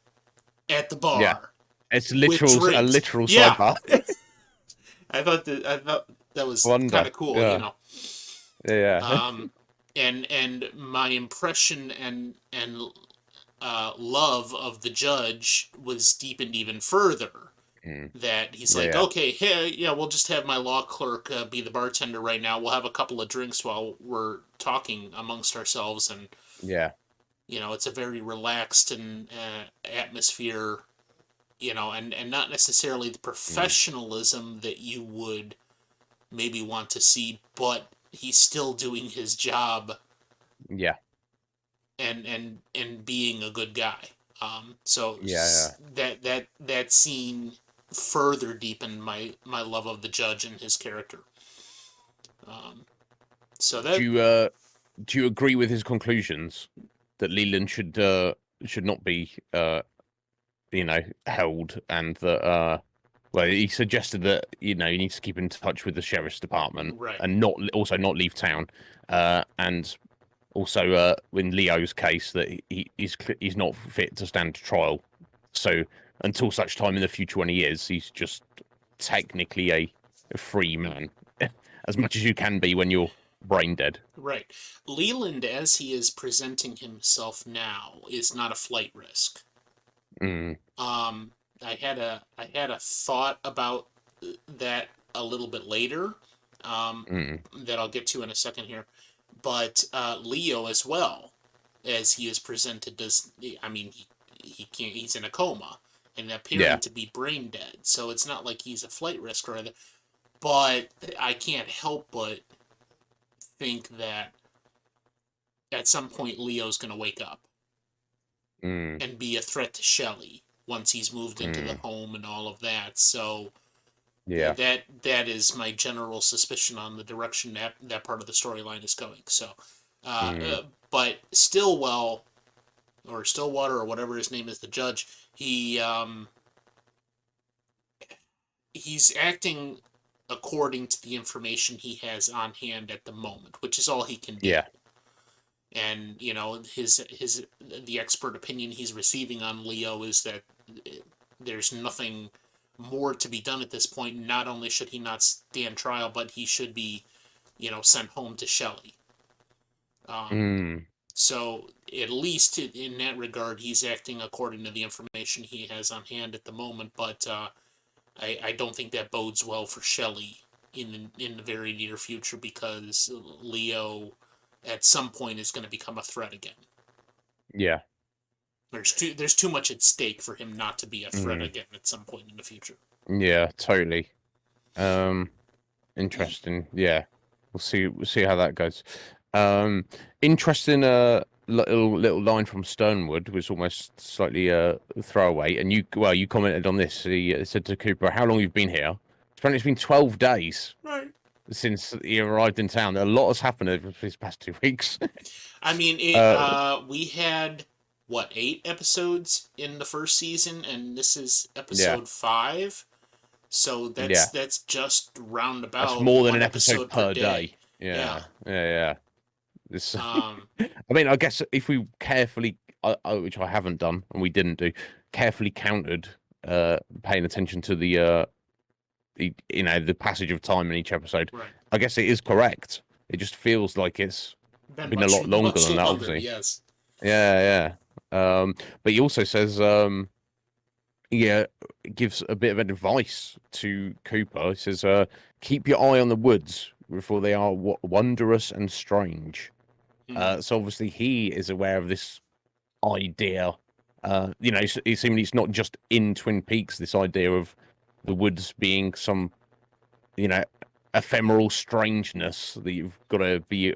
at the yeah. bar It's with a drinks. literal Yeah, sidebar. I thought that was kind Wonder. of cool, Yeah, yeah, yeah. Um, and my impression and love of the judge was deepened even further. Mm, That he's yeah, like, yeah, okay, hey, yeah, we'll just have my law clerk be the bartender right now. We'll have a couple of drinks while we're talking amongst ourselves, and yeah. it's a very relaxed and atmosphere, and not necessarily the Mm, professionalism that you would maybe want to see, but he's still doing his job yeah, and being a good guy. So yeah, that scene further deepened my love of the judge and his character. Um, so Do that you do you agree with his conclusions that Leland should not be held, and that well, he suggested that he needs to keep in touch with the sheriff's department right, and not leave town, and also in Leo's case that he's not fit to stand trial, so until such time in the future when he is, he's just technically a free man, as much as you can be when you're brain dead. right. Leland, as he is presenting himself now, is not a flight risk. Mm, Um, I had a thought about that a little bit later, mm, that I'll get to in a second here. But Leo as well, as he is presented, does I mean he can't, he's in a coma and yeah. appearing to be brain dead, so it's not like he's a flight risk or anything. But I can't help but think that at some point Leo's going to wake up Mm, and be a threat to Shelley once he's moved into the mm, home and all of that. So yeah. that is my general suspicion on the direction that part of the storyline is going. So, uh, Mm, uh, but Stillwell or Stillwater or whatever his name is, the judge, he's acting according to the information he has on hand at the moment, which is all he can do. yeah. And his the expert opinion he's receiving on Leo is that there's nothing more to be done at this point. Not only should he not stand trial, but he should be, sent home to Shelley. Um, Mm, so at least in that regard, he's acting according to the information he has on hand at the moment. But I don't think that bodes well for Shelley in the very near future, because Leo at some point is going to become a threat again. yeah. There's too much at stake for him not to be a threat Mm, again at some point in the future. yeah. Totally. Um, Interesting. Yeah. We'll see how that goes. Um, Interesting. Little line from Sternwood was almost slightly throwaway, and you commented on this. He said to Cooper, "How long you've been here?" Apparently, it's been 12 days Right. since he arrived in town. A lot has happened over these past 2 weeks. I mean, uh, we had what, 8 episodes in the first season, and this is yeah, episode 5. So that's yeah. that's just That's roundabout more than one an episode episode per per day. day. Yeah. Yeah, yeah, yeah. This, Um. I mean, I guess if we carefully, which I haven't done and we didn't do, carefully counted, paying attention to the passage of time in each episode, Right. I guess it is correct. It just feels like it's Been been a much lot longer much than that, longer. obviously. Yes. Yeah, yeah. But he also says, yeah, gives a bit of advice to Cooper. He says, keep your eye on the woods, for they are wondrous and strange. Hmm. So obviously he is aware of this idea. It seems it's not just in Twin Peaks, this idea of the woods being some, you know, ephemeral strangeness that you've got to be,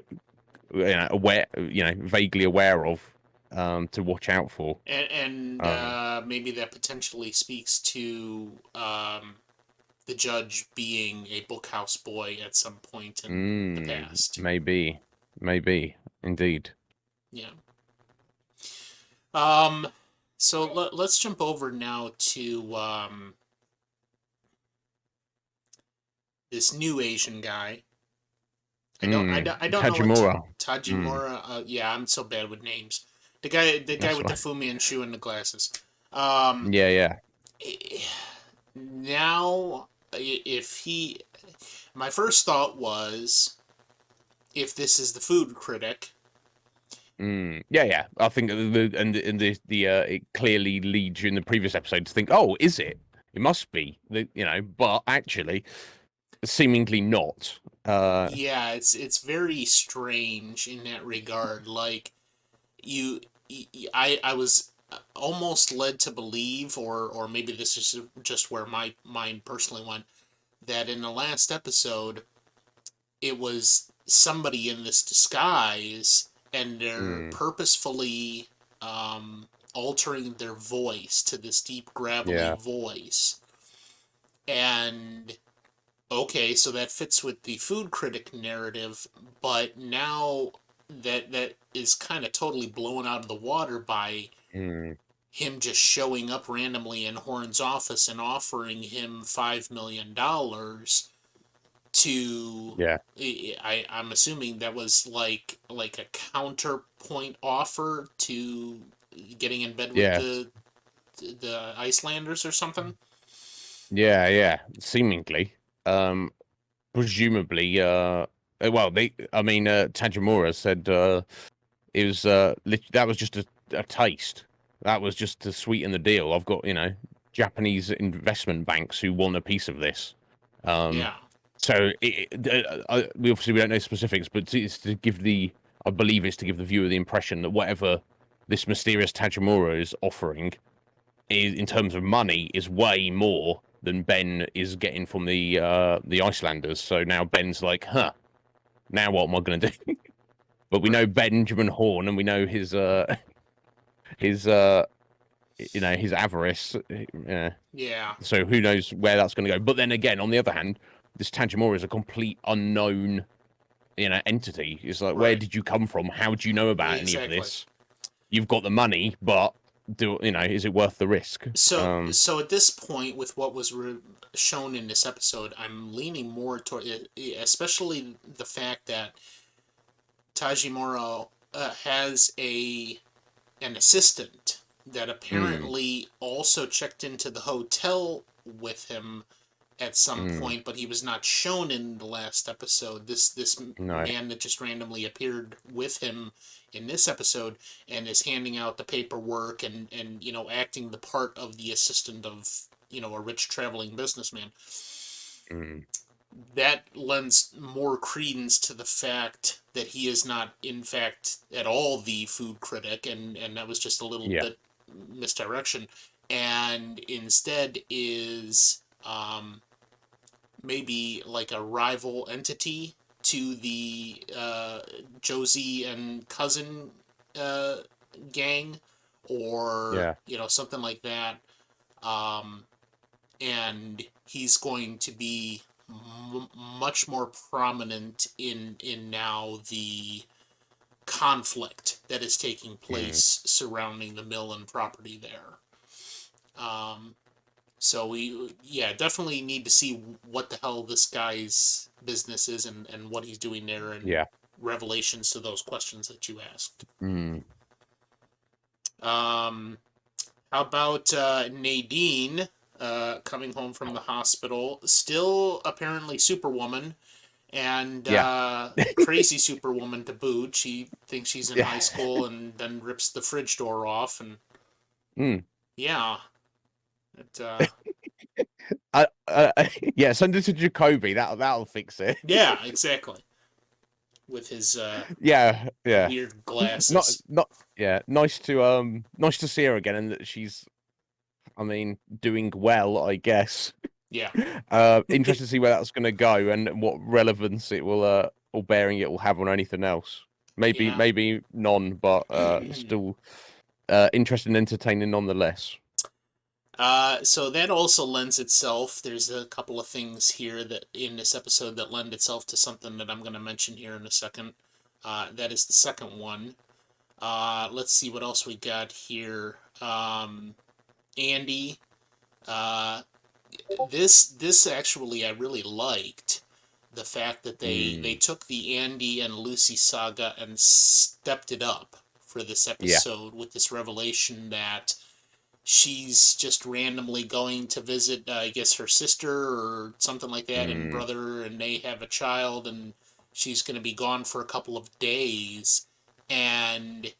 aware, vaguely aware of, to watch out for. And Um, maybe that potentially speaks to the judge being a bookhouse boy at some point in the past. maybe, indeed. Yeah. Um. So let's jump over now to this new Asian guy. I don't know what Tajimura. Tajimura. Yeah, I'm so bad with names. The guy That's with the right. Fu Manchu and the glasses. Um, Yeah, yeah. now, if he, my first thought was, if this is the food critic, Yeah, yeah. I think it clearly leads you in the previous episode to think, oh, is it? It must be, but actually, seemingly not. yeah, it's very strange in that regard. Like you, I was almost led to believe, or maybe this is just where my mind personally went, that in the last episode it was somebody in this disguise, and they're mm, purposefully altering their voice to this deep gravelly yeah, voice. And okay, so that fits with the food critic narrative, but now that is kind of totally blown out of the water by mm, him just showing up randomly in Horn's office and offering him $5 million to yeah, I'm assuming that was like a counterpoint offer to getting in bed with yeah, the Icelanders or something. yeah. Seemingly, um, presumably, well, Tajimura said it was that was just a taste. That was just to sweeten the deal. I've got Japanese investment banks who want a piece of this. Um, Yeah, so we don't know specifics, but it's to give I believe it's to give the viewer the impression that whatever this mysterious Tajimura is offering is in terms of money is way more than Ben is getting from the Icelanders. So now Ben's like, huh, now what am I going to do? But we know right. Benjamin Horn, and we know his his avarice. Yeah. Yeah, So who knows where that's going to go? But then again, on the other hand, this Tanjimura is a complete unknown, entity. It's like, where right. did you come from? How do you know about any of Exactly. this? You've got the money, but is it worth the risk? So at this point, with what was shown in this episode, I'm leaning more toward, especially the fact that Tajimura has an assistant that Mm, apparently also checked into the hotel with him at some mm, point, but he was not shown in the last episode. This no. man that just randomly appeared with him in this episode and is handing out the paperwork and acting the part of the assistant of a rich traveling businessman. Mm, That lends more credence to the fact that he is not in fact at all the food critic, and that was just a little yeah. bit misdirection, and instead is maybe like a rival entity to the Josie and cousin uh, gang, or Yeah. something like that. Um, and he's going to be much more prominent in now the conflict that is taking Mm, place surrounding the mill and property there. Um, so yeah, definitely need to see what the hell this guy's business is, and what he's doing there, and yeah. revelations to those questions that you asked. Mm, Um, how about Nadine coming home from the hospital, still apparently Superwoman, and yeah. crazy Superwoman to boot. She thinks she's in Yeah. high school and then rips the fridge door off, and Mm. yeah, it, Yeah. Send it to Jacoby. That'll fix it. yeah, exactly. With his Yeah. Yeah. weird Not glasses. not yeah. Nice to see her again, and that she's, I mean, doing well, I guess. Yeah, Interested to see where that's going to go and what relevance it will or bearing it will have on anything else. yeah. Maybe none, but still interesting and entertaining nonetheless. So that also lends itself. There's a couple of things here that in this episode that lend itself to something that I'm going to mention here in a second. That is the second one. Let's see what else we got here. Andy. Uh, this actually I really liked the fact that they Mm. took the Andy and Lucy saga and stepped it up for this Yeah. episode with this revelation that she's just randomly going to visit, I guess, her sister or something like that, and Mm. brother, and they have a child, and she's going to be gone for a couple of days. And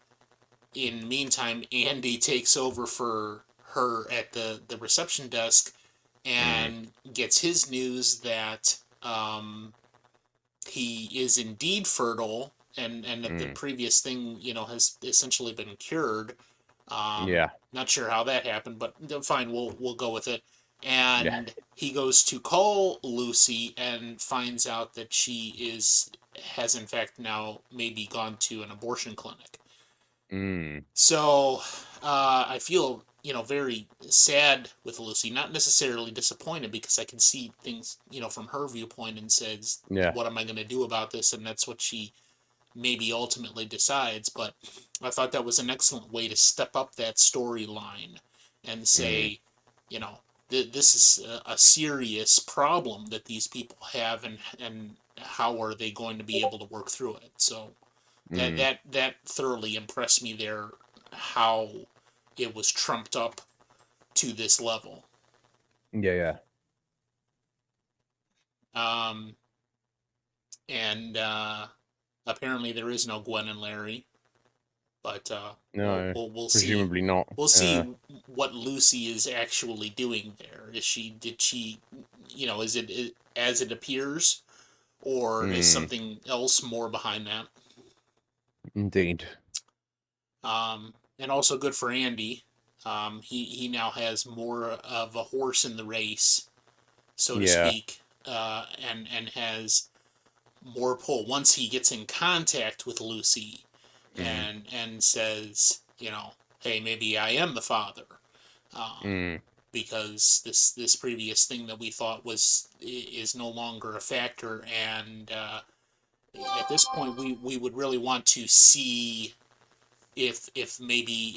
in the meantime, Andy takes over for her at the reception desk Mm. and gets his news that he is indeed fertile, and that the Mm. previous thing, has essentially been cured. Yeah. Not sure how that happened, but fine, we'll go with it. Yeah. And he goes to call Lucy and finds out that she has in fact now maybe gone to an abortion clinic. Mm. So I feel, very sad with Lucy. Not necessarily disappointed because I can see things, from her viewpoint and says, Yeah. what am I going to do about this? And that's what she maybe ultimately decides. But I thought that was an excellent way to step up that storyline and Mm. say, you know, this is a serious problem that these people have, and how are they going to be able to work through it? So that Mm. that that thoroughly impressed me there, how it was trumped up to this level. Yeah. Yeah. Um, and apparently there is no Gwen and Larry, but we'll, No. we'll we'll see. Presumably not. We'll see what Lucy is actually doing there. Did she, is it as it appears, or is Mm. something else more behind that? Indeed. And also good for Andy. He now has more of a horse in the race, so to Yeah. speak, and has more pull once he gets in contact with Lucy, Mm. and says, hey, maybe I am the father, Mm. because this previous thing that we thought is no longer a factor, and at this point we would really want to see if maybe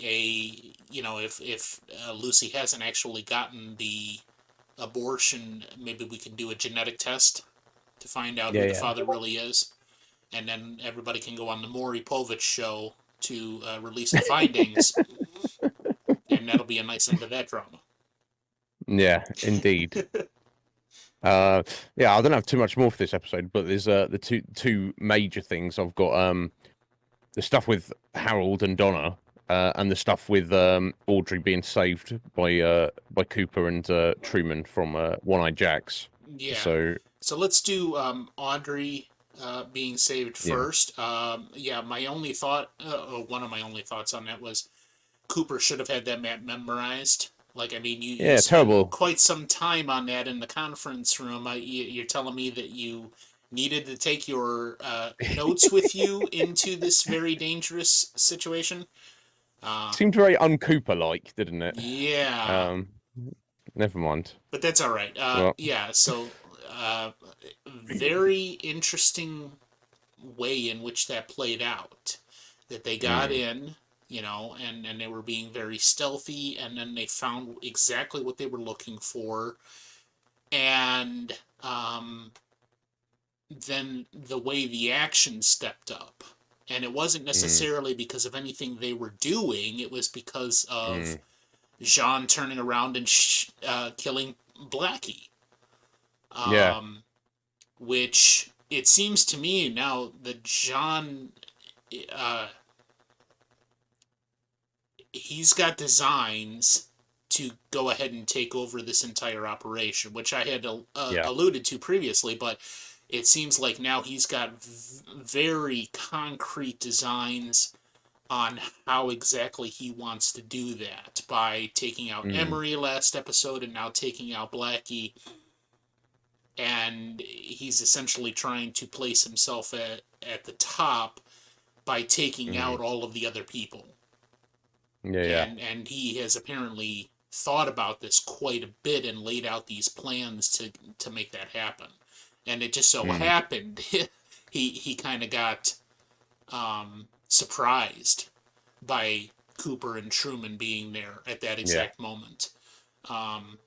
if Lucy hasn't actually gotten the abortion, maybe we can do a genetic test to find out Yeah. who the Yeah. father really is, and then everybody can go on the Maury Povich show to release the findings, and that'll be a nice end to that drama. Yeah. Indeed. Uh, yeah, I don't have too much more for this episode, but there's the two major things I've got. The stuff with Harold and Donna, and the stuff with Audrey being saved by Cooper and Truman from One Eye Jacks. Yeah. So So let's do Audrey being saved yeah, first. Yeah, one of my only thoughts on that was Cooper should have had that map memorized. Like, I mean, you yeah, spent terrible. quite some time on that in the conference room. You're telling me that you needed to take your notes with you into this very dangerous situation? Uh, Seemed very un-Cooper like, didn't it? yeah, Um, Never mind. but that's all right. Well, Yeah, so very interesting way in which that played out. That they got mm, in, and they were being very stealthy, and then they found exactly what they were looking for, and then the way the action stepped up. And it wasn't mm, necessarily because of anything they were doing, it was because of mm, Jean turning around and killing Blackie. yeah, Um, which it seems to me now that Jean, uh, he's got designs to go ahead and take over this entire operation, which I had yeah, alluded to previously, but it seems like now he's got very concrete designs on how exactly he wants to do that by taking out mm, Emery last episode and now taking out Blackie. And he's essentially trying to place himself at the top by taking mm, out all of the other people. yeah, yeah, And he has apparently thought about this quite a bit and laid out these plans to make that happen. And it just so mm, happened he kind of got surprised by Cooper and Truman being there at that Yeah. exact moment. Um,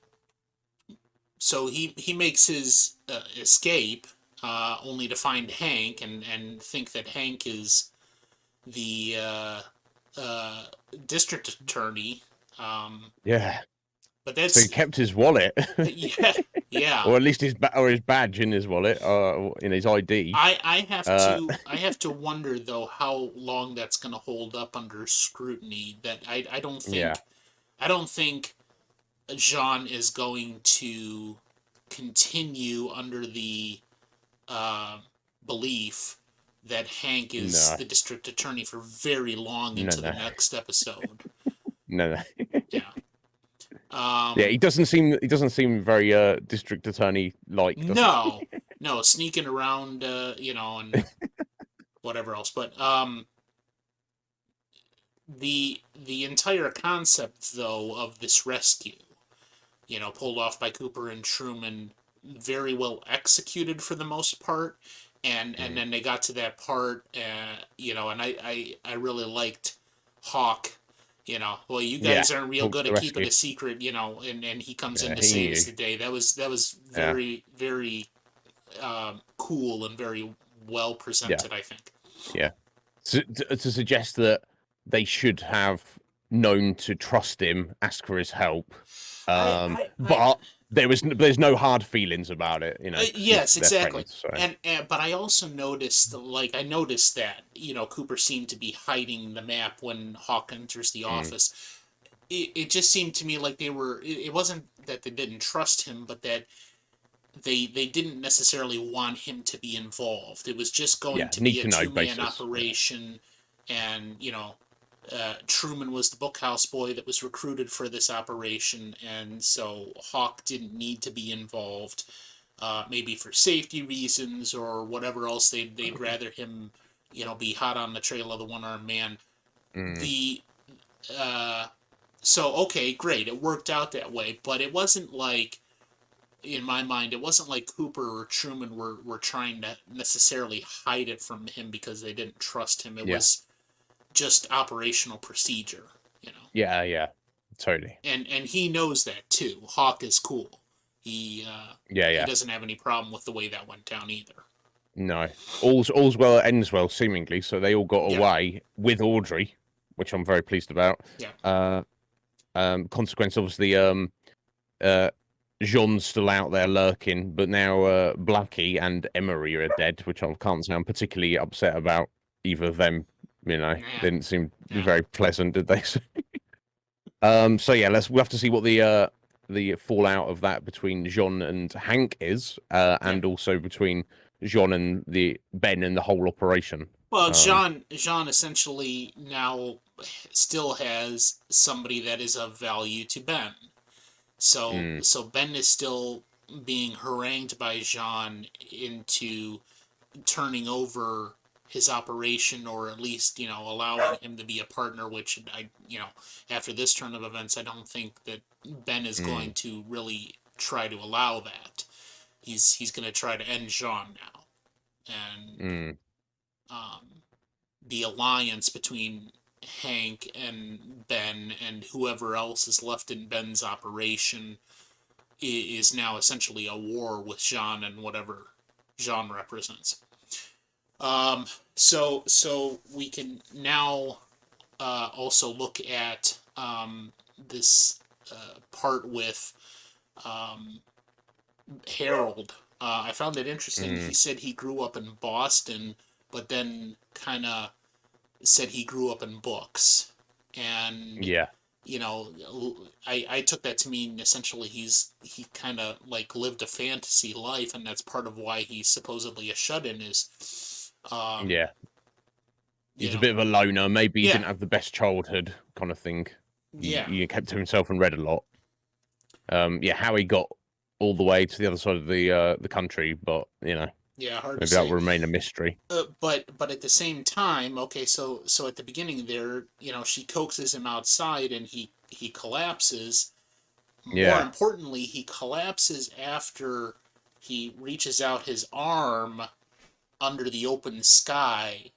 so he makes his escape, only to find Hank and think that Hank is the uh, district attorney. Um, Yeah. but So he that's kept his wallet, yeah, yeah. or at least his badge in his wallet, in his ID. Uh, I have to wonder though how long that's going to hold up under scrutiny. That yeah. I don't think Jean is going to continue under the uh, belief that Hank is No. the district attorney for very long No. into the No. next episode. No. No. Yeah. Yeah. Um, He doesn't seem very district attorney like, does he? no, no, sneaking around, and whatever else. But the entire concept though of this rescue, pulled off by Cooper and Truman, very well executed for the most part. And Mm. then they got to that part, and I really liked Hawk. Well, you Yeah. guys aren't real Talk good the at keeping rescue. a secret, and he comes in Yeah. to He saves knew. the day. That was Yeah. very very cool and very well Yeah. presented, I think. Yeah. To suggest that they should have known to trust him, ask for his help, I but there's no hard feelings about it, because Yes, they're exactly. friends. So And but I also noticed, like, I noticed that Cooper seemed to be hiding the map when Hawk enters the mm, office. It just seemed to me like it wasn't that they didn't trust him, but that they didn't necessarily want him to be involved. It was just going yeah, to need be a to know two-man basis. Yeah. operation, and Truman was the bookhouse boy that was recruited for this operation, and so Hawk didn't need to be involved. Maybe for safety reasons or whatever else, they'd rather him, be hot on the trail of the one-armed man. Mm, The uh, so okay, great, it worked out that way, but it wasn't like, in my mind, it wasn't like Cooper or Truman were trying to necessarily hide it from him because they didn't trust him. It yeah, was just operational procedure, you know. yeah, yeah, totally. And he knows that too. Hawk is cool. Yeah, He yeah. doesn't have any problem with the way that went down either. No, all's well that ends well, seemingly. So they all got Yeah, away with Audrey, which I'm very pleased about. yeah, Uh, consequence, obviously, uh, Jean's still out there lurking, but now Blackie and Emery are dead, which I can't say I'm particularly upset about either of them. yeah, Didn't seem yeah, very pleasant, did they? So yeah, we'll have to see what the fallout of that between Jean and Hank is, yeah. and also between Jean and the Ben and the whole operation. Well, Um, Jean essentially now still has somebody that is of value to Ben. mm, So Ben is still being harangued by Jean into turning over his operation, or at least allowing him to be a partner, which after this turn of events, I don't think that Ben is mm, going to really try to allow that. He's going to try to end Jean now, and mm, um, the alliance between Hank and Ben and whoever else is left in Ben's operation is now essentially a war with Jean and whatever Jean represents. So we can now also look at this part with um, Harold. I found it interesting. mm, He said he grew up in Boston, but then kind of said he grew up in books. And yeah, I took that to mean essentially he kind of like lived a fantasy life, and that's part of why he's supposedly a shut-in is, um, yeah. you He's a know, bit of a loner. Maybe he yeah, didn't have the best childhood, kind of thing. yeah, He kept to himself and read a lot. Yeah, how he got all the way to the other side of the country, but yeah, hard to maybe that will say. remain a mystery. But at the same time, okay, so at the beginning there, she coaxes him outside, and he collapses. More Yeah. importantly, he collapses after he reaches out his arm under the open sky,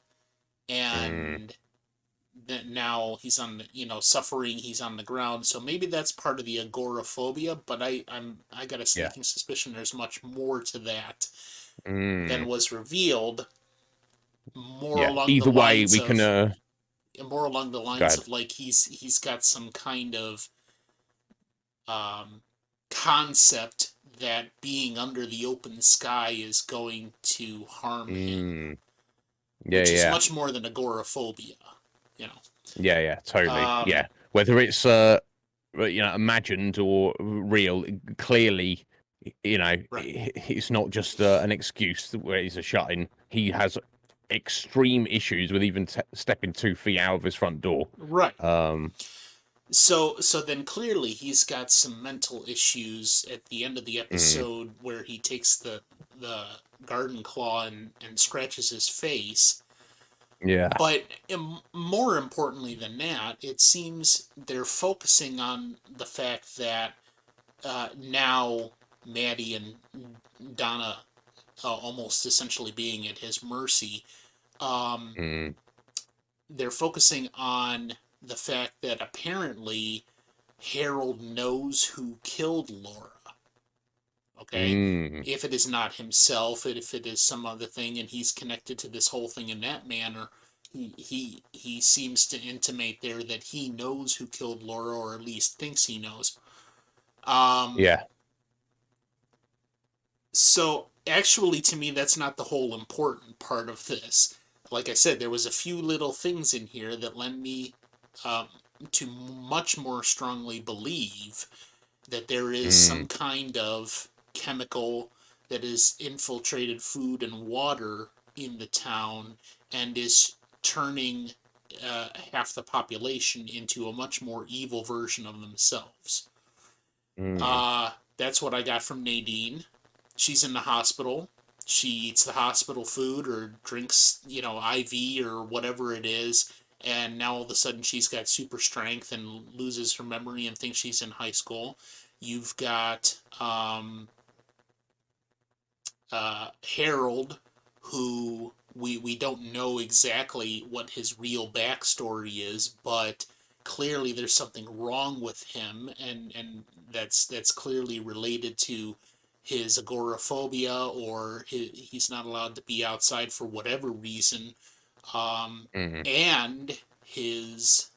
Mm, and that now he's on suffering, he's on the ground, so maybe that's part of the agoraphobia, but I got a Yeah. sneaking suspicion there's much more to that than Mm. was revealed, more Yeah. along the Either way, lines we can. of more along the Go lines ahead. of like he's got some kind of um, concept that being under the open sky is going to harm him, Mm. Yeah. which is Yeah. much more than agoraphobia, you know. Yeah. Yeah. Totally. Um, Yeah. Whether it's imagined or real, clearly, right. it's not just an excuse where he's a shut-in. He has extreme issues with even stepping 2 feet out of his front door. Right. Um. So then clearly he's got some mental issues at the end of the Mm. episode where he takes the garden claw and scratches his face. Yeah. But more importantly than that, it seems they're focusing on the fact that now Maddie and Donna, almost essentially being at his mercy, um, Mm. they're focusing on the fact that apparently Harold knows who killed Laura. Okay? Mm. If it is not himself, if it is some other thing, and he's connected to this whole thing in that manner, he seems to intimate there that he knows who killed Laura, or at least thinks he knows. Um, Yeah. so actually, to me, that's not the whole important part of this. Like I said, there was a few little things in here that lend me um, to much more strongly believe that there is some Mm. kind of chemical that has infiltrated food and water in the town and is turning half the population into a much more evil version of themselves. Mm. That's what I got from Nadine. She's in the hospital. She eats the hospital food or drinks, IV or whatever it is. And now all of a sudden she's got super strength and loses her memory and thinks she's in high school. You've got Harold, who we don't know exactly what his real backstory is, but clearly there's something wrong with him, and that's clearly related to his agoraphobia, or he's not allowed to be outside for whatever reason, um, Mm. and his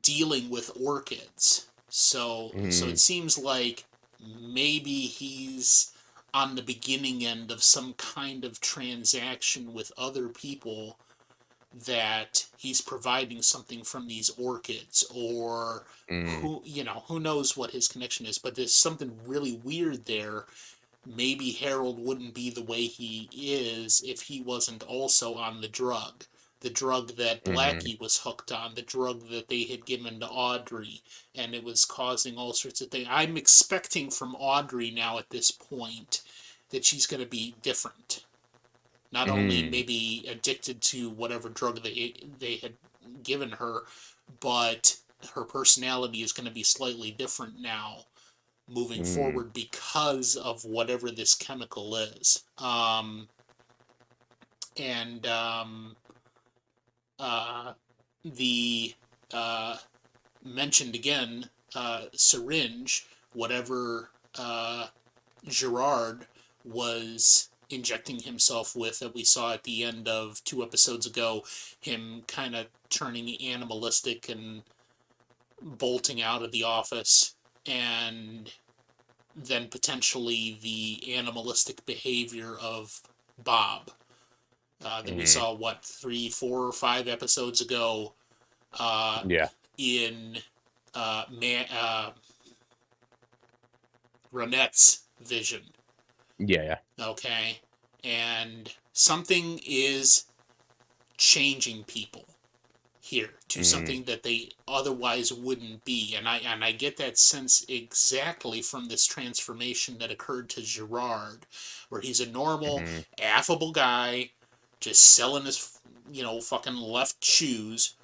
dealing with orchids. So it Mm. seems like maybe he's on the beginning end of some kind of transaction with other people, that he's providing something from these orchids, or Mm. who knows what his connection is, but there's something really weird there. Maybe Harold wouldn't be the way he is if he wasn't also on the drug that Mm. Blackie was hooked on, the drug that they had given to Audrey, and it was causing all sorts of things. I'm expecting from Audrey now at this point that she's going to be different. Not only Mm. maybe addicted to whatever drug they had given her, but her personality is going to be slightly different now moving Mm. forward because of whatever this chemical is. And uh, the mentioned again syringe, whatever Gerard was injecting himself with, that we saw at the end of 2 episodes ago, him kind of turning animalistic and bolting out of the office, and then potentially the animalistic behavior of Bob that we Mm. saw, what, 3, 4, or 5 episodes ago uh, Yeah. in Ronette's vision. Yeah. Yeah. Okay, and something is changing people here to Mm. something that they otherwise wouldn't be, and I get that sense exactly from this transformation that occurred to Gerard, where he's a normal Mm. affable guy just selling his fucking left shoes,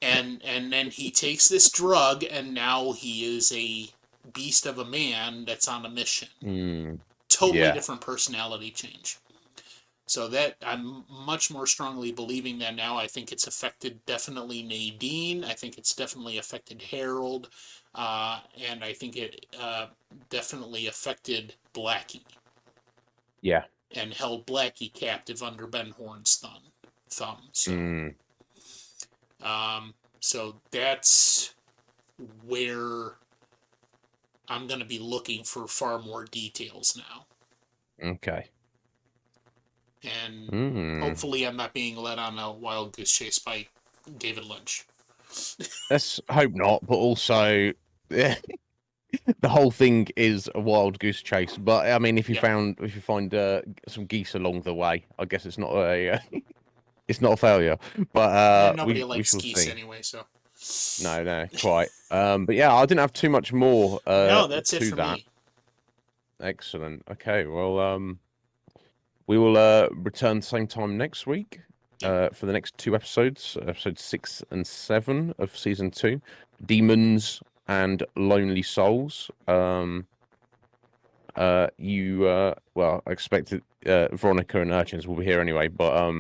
and then he takes this drug, and now he is a beast of a man that's on a mission. Mm. Totally Yeah. different personality change. So that I'm much more strongly believing that now. I think it's affected definitely Nadine. I think it's definitely affected Harold, and I think it definitely affected Blackie Yeah. and held Blackie captive under Ben Horn's thumb. Mm. So that's where I'm going to be looking for far more details now. Okay. And hopefully I'm not being led on a wild goose chase by David Lynch. Let's hope not, but also the whole thing is a wild goose chase. But I mean, if you find some geese along the way, I guess it's not a it's not a failure. But nobody we likes shall geese see. anyway, so No, quite. But yeah, I didn't have too much more no, that's it to for that. me. Excellent. Okay, well, we will return same time next week for the next two episodes, episodes 6 and 7 of season 2, Demons and Lonely Souls. Well, I expected Veronica and Urchins will be here anyway, but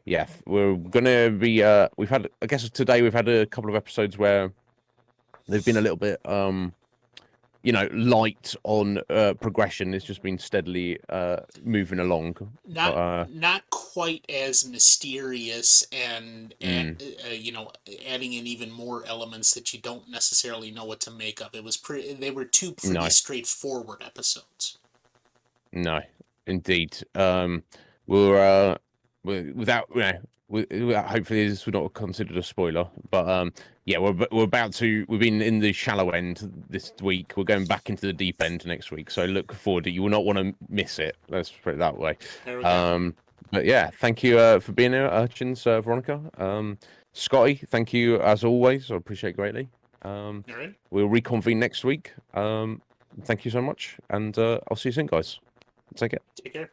yeah, we're gonna be we've had, I guess today we've had a couple of episodes where they've been a little bit light on progression. It's just been steadily moving along. Not quite as mysterious and Mm, adding in even more elements that you don't necessarily know what to make of. It was they were two pretty no, straightforward episodes. no, indeed. We're without without, hopefully this would not considered a spoiler, but yeah, we're about to. We've been in the shallow end this week. We're going back into the deep end next week. So look forward to. You will not want to miss it. Let's put it that way. There we go. But yeah, thank you for being here, Urchins, Veronica. Scotty, thank you as always. I appreciate it greatly. All right. We'll reconvene next week. Thank you so much, and I'll see you soon, guys. Take care. Take care.